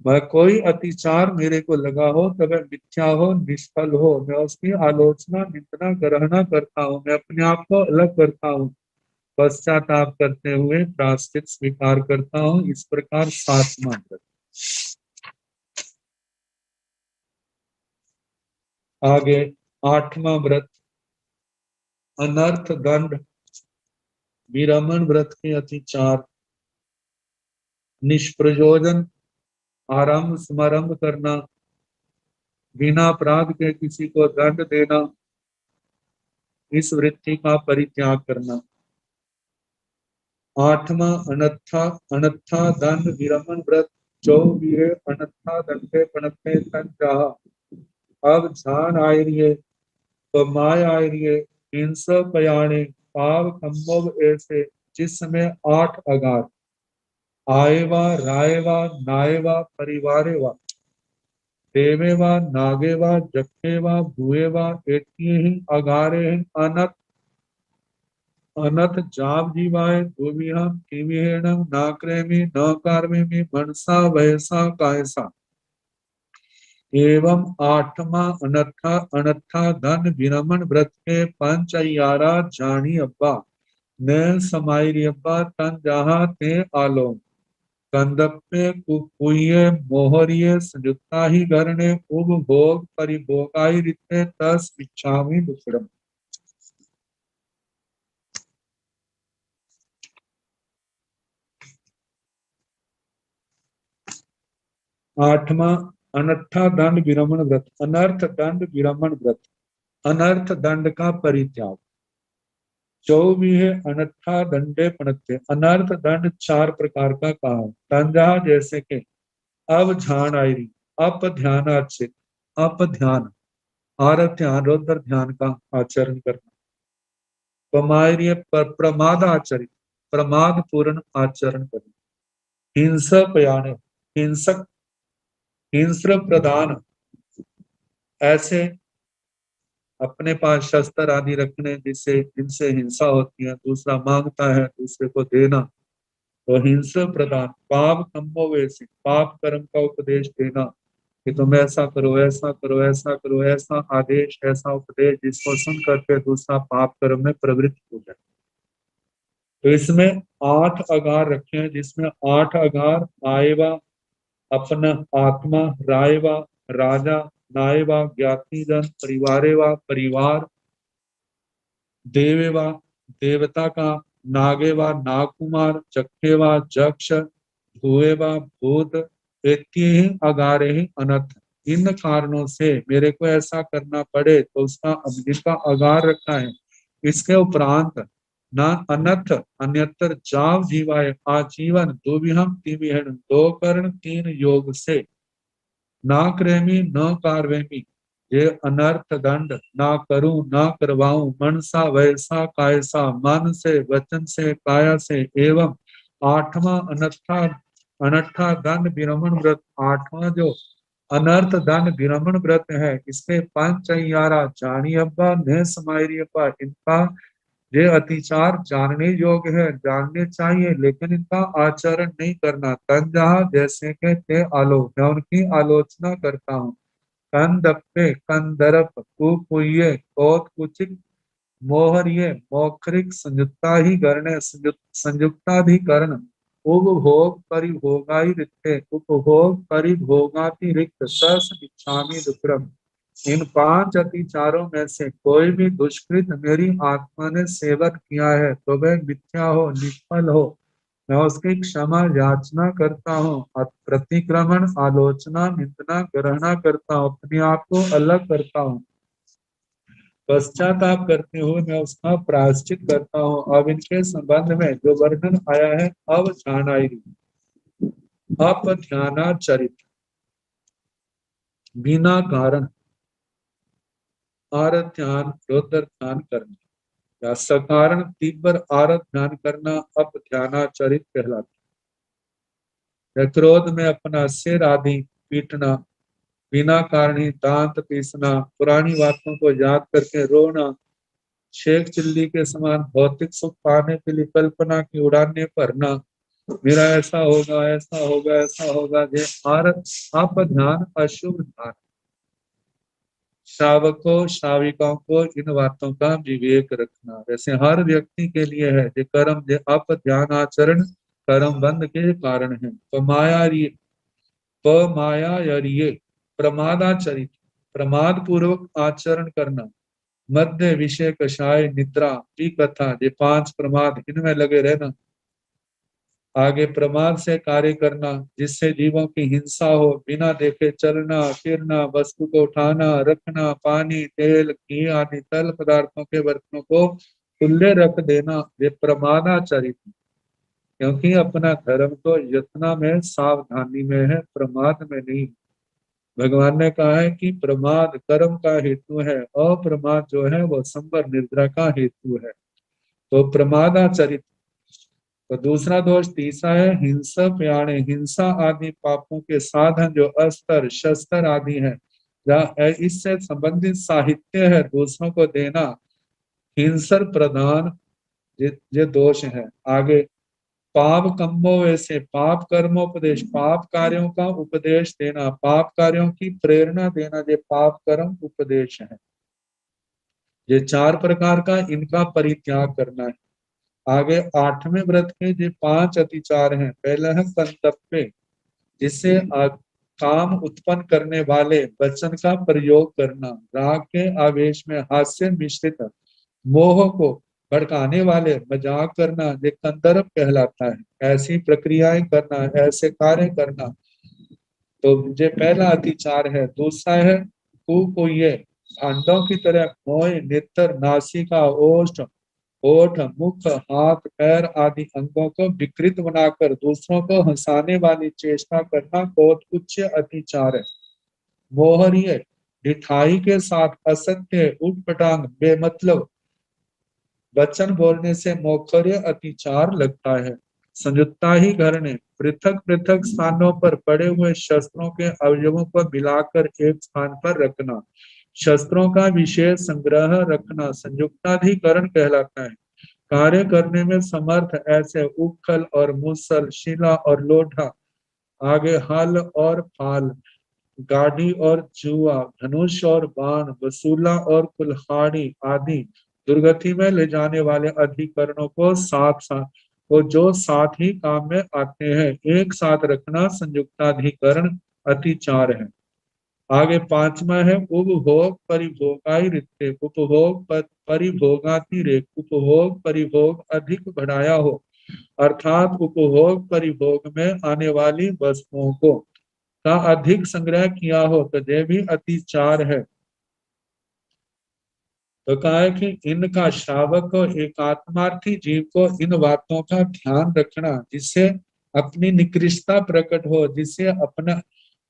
वह कोई अतिचार मेरे को लगा हो तो वह मिथ्या हो, निष्फल हो, मैं उसकी आलोचना निंदा ग्रहण करता हूँ, मैं अपने आप को अलग करता हूँ, पश्चाताप करते हुए प्रायश्चित स्वीकार करता हूँ। इस प्रकार 7वां व्रत। आगे 8वां व्रत अनर्थ दंड विरमण व्रत के अति 4, निष्प्रयोजन आरंभ समारंभ करना, बिना अपराध के किसी को दंड देना, इस वृत्ति का परित्याग करना। 8वां अनत्था दंड विरमण व्रत, जो वीरे अनत्था दंडे पणते तन चाहा। अब ध्यान आय रही है तो माय आय रही है, हिंस पयाणे पाव कंबोव ऐसे, जिसमें 8 अगार आएवा रायवा नायवा परिवारेवा, देवे वा नागे वा जखे वा भूए वा एट्ये अगारे अनत अनथ जाव जीवाय दुविहम किविहेणम नाक्रेमी न कार्मेमी मनसा वयसा कायसा एवं आठमा अनथा अनथा धन विरमण व्रत के पंच अयारा जानी अब्बा न समायरी अब्बा तन जहा ते आलो कंदप्पे कुपुये मोहरिये संयुक्ता ही गरणे उपभोग परिभोगाई रिते तस इच्छामि दुखड़म। आठवां अनर्थ दंड विरमण व्रत। अनर्थ दंड विरमण व्रत, अनर्थ दंड का परित्याग। 24 अनर्था दंडे पणत्य। अनर्थ दंड 4 प्रकार का कहा है। तंजा जैसे के अब ध्यान आयरी, अप ध्यान आचरित, अप ध्यान आर ध्यान रौद्र ध्यान का आचरण करना। पमायरी प्रमाद आचरित, प्रमाद पूर्ण आचरण करना। हिंसा पयाने, हिंसक हिंस्र प्रदान, ऐसे अपने पास शस्त्र आदि रखने जिससे जिनसे हिंसा होती है, दूसरा मांगता है दूसरे को देना, तो हिंस्र प्रदान। पाप कम्मो वैसे, पाप कर्म का उपदेश देना कि तुम ऐसा करो ऐसा करो ऐसा करो, ऐसा आदेश ऐसा उपदेश जिसको सुन करके दूसरा पाप कर्म में प्रवृत्त हो जाए। तो इसमें 8 अगार रखे हैं, जिसमें 8 अगार आएवा अपना आत्मा, रायवा राजा, नायवा ज्ञातिजन, परिवारेवा परिवार, देवेवा देवता का, नागेवा नागकुमार, जखेवा जक्ष, भूएवा भूत, एत्ये अगारे अनथ। इन कारणों से मेरे को ऐसा करना पड़े तो उसका जिसका अगार रखा है, इसके उपरांत न अनथ अन्यत्र जाव जीवाय आजीवन दुविहम तिविहन, 2 कर्ण 3 योग से ना क्रेमी न कार्वेमी, ये अनर्थ दंड ना करूं ना करवाऊं, मनसा वैसा कायसा, मन से वचन से काया से। एवं 8वां अनर्था अनर्था दंड विरमण व्रत। 8वां जो अनर्थ दंड विरमण व्रत है, इसके 5 अयारा जानी अब्बा न समायरी अब्बा, इनका ये अतिचार जानने योग्य है, जानने चाहिए, लेकिन इनका आचरण नहीं करना। तंजा जैसे के ते आलो, मैं उनकी आलोचना करता हूँ। कंदप्पे कंदरप, कुपुये कोत कुचित, मोहरिये मोखरिक, संयुक्ता ही गर्ण संयुक्ताधिकरण, उपभोग परिभोगाई रिक्ते, उपभोग परिभोगातिरिक्त, सस इच्छामि दुक्रम। इन 5 अतिचारों में से कोई भी दुष्कृत मेरी आत्मा ने सेवन किया है तो वह मिथ्या हो, निष्फल हो, मैं उसकी क्षमा याचना करता हूँ। प्रतिक्रमण, आलोचना, निंदना, ग्रहणा करता हूँ, अपने आप को अलग करता हूँ, पश्चाताप करते हुए मैं उसका प्रायश्चित करता हूँ। अब इनके संबंध में जो वर्णन आया है, अब ध्यानायरी, अप ध्यानाचरित, बिना कारण आर ध्यान रौद्र ध्यान करना, या सकारण तीव्र आर ध्यान करना अप ध्यानाचरित कहलाता है। क्रोध में अपना सिर आदि पीटना, बिना कारण ही दांत पीसना, पुरानी बातों को याद करके रोना, शेख चिल्ली के समान भौतिक सुख पाने के लिए कल्पना की उड़ाने भरना, मेरा ऐसा होगा ऐसा होगा ऐसा होगा, ये अप ध्यान अशुभ ध्यान। श्रावकों श्राविकाओं को इन बातों का विवेक रखना। वैसे हर व्यक्ति के लिए है जो कर्म, जो अप ध्यान आचरण कर्म बंध के कारण है। पमायारिये प्रमादाचरित, प्रमाद पूर्वक आचरण करना। मध्य विषय कषाय निद्रा की कथा, ये 5 प्रमाद, इनमें लगे रहना। आगे प्रमाद से कार्य करना जिससे जीवों की हिंसा हो, बिना देखे चलना फिरना, वस्तु को उठाना रखना, पानी तेल घी आदि तल पदार्थों के बर्तनों को खुले रख देना, ये प्रमादाचरित। क्योंकि अपना धर्म तो यत्ना में सावधानी में है, प्रमाद में नहीं। भगवान ने कहा है कि प्रमाद कर्म का हेतु है, अप्रमाद जो है वो संवर निद्रा का हेतु है। तो प्रमादाचरित तो दूसरा दोष तीसरा है हिंसा प्याणे, हिंसा आदि पापों के साधन जो अस्त्र शस्त्र आदि हैं, इससे संबंधित साहित्य है दूसरों को देना, हिंसर प्रधान ये दोष है। आगे पाप कम्मो वैसे, पाप कर्मोपदेश, पाप कार्यों का उपदेश देना, पाप कार्यों की प्रेरणा देना, ये पाप कर्म उपदेश है। ये 4 प्रकार का इनका परित्याग करना है। आगे 8वें व्रत के जो 5 अतिचार हैं। पहला है संतप्पे, जिससे काम उत्पन्न करने वाले वचन का प्रयोग करना, राग के आवेश में हास्य मिश्रित मोह को भड़काने वाले मजाक करना, ये कंदर्प कहलाता है। ऐसी प्रक्रियाएं करना, ऐसे कार्य करना, तो ये पहला अतिचार है। दूसरा है को ये अंडों की तरह मोह, नेत्र, नासिका, ओष्ठ, होठ, मुख, हाथ, पैर आदि अंगों को विकृत बनाकर दूसरों को हंसाने वाली चेष्टा करना बहुत उच्च अतिचार है। मोहरिय, ढिठाई के साथ असत्य, उटपटांग, बेमतलब वचन बोलने से मोखर्य अतिचार लगता है। संयुक्ता ही घरने, पृथक पृथक स्थानों पर पड़े हुए शस्त्रों के अवयवों को मिलाकर एक स्थान पर रखना, शस्त्रों का विशेष संग्रह रखना संयुक्ताधिकरण कहलाता है। कार्य करने में समर्थ ऐसे उखल और मुसल, शिला और लोढ़ा, आगे हल और फाल, गाड़ी और जुआ, धनुष और बाण, वसूला और कुल्हाड़ी आदि दुर्गति में ले जाने वाले अधिकरणों को जो साथ ही काम में आते हैं एक साथ रखना संयुक्ताधिकरण अतिचार है। आगे 5वां है उपभोग परिभोगाई रित्ते, उपभोग परिभोगातिरेक, उपभोग परिभोग अधिक बढ़ाया हो, अर्थात उपभोग परिभोग में आने वाली वस्तुओं को का अधिक संग्रह किया हो तो यह भी अतिचार है। तो कहा है कि इनका श्रावक को एकात्मार्थी जीव को इन बातों का ध्यान रखना, जिससे अपनी निकृष्टता प्रकट हो, जिससे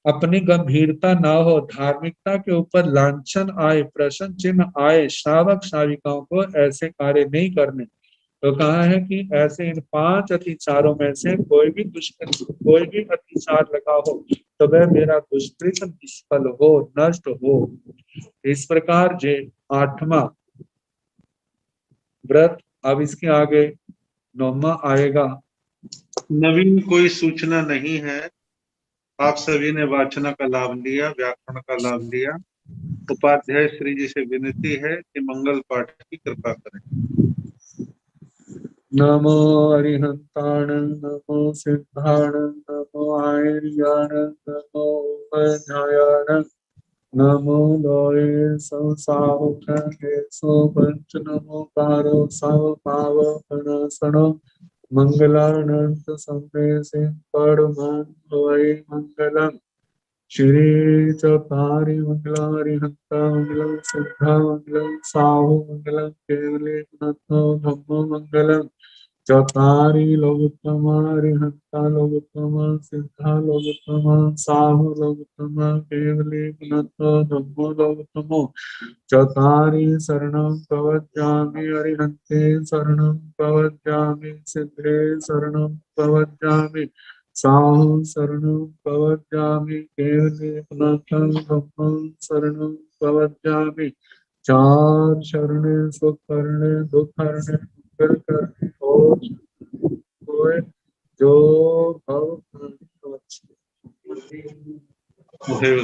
अपनी गंभीरता ना हो, धार्मिकता के ऊपर लांछन आए, प्रश्न चिन्ह आए, श्रावक श्राविकाओं को ऐसे कार्य नहीं करने। तो कहा है कि ऐसे इन 5 अतिचारों में से कोई भी अतिचार लगा हो तो वह मेरा दुष्कृत निष्फल हो, नष्ट हो। इस प्रकार जे 8वां व्रत, अब इसके आगे 9वां आएगा। नवीन कोई सूचना नहीं है। आप सभी ने वाचना का लाभ लिया, व्याकरण का लाभ लिया। उपाध्याय श्री जी से विनती है कि मंगल पाठ की कृपा करें। नमो अरिहंताण, नमो सिद्धाण, नमो आर्याण, नमो उपाध्यायाण, नमो लोये संसाहुक सो पंच, नमो पारो सव पाव पनासनो मंगलानंत संदेशे परमान वै मंगलम। श्री चतारि मंगलारि हंता मंगलम, सिद्धा मंगलम, साहु मंगलम, केवले नतो धम्मो मंगलम। चतारि लोकोत्तमारि हंता लोकोत्तमा, सिद्धा लोकोत्तमा, साहु लोकोत्तमा, केवले नतो धम्मो लोकोत्तमो। चतारि शरणं प्रवज्जामि अरिहन्ते, शरणं प्रवज्जामि सिद्धे, शरणं प्रवज्जामि साहु, शरणं प्रवज्जामि केवले पुनः धम्मं, शरणं प्रवज्जामि। 4 शरणे सुख करने, दुख हरणे, मंगल करने और कोई जो भव देव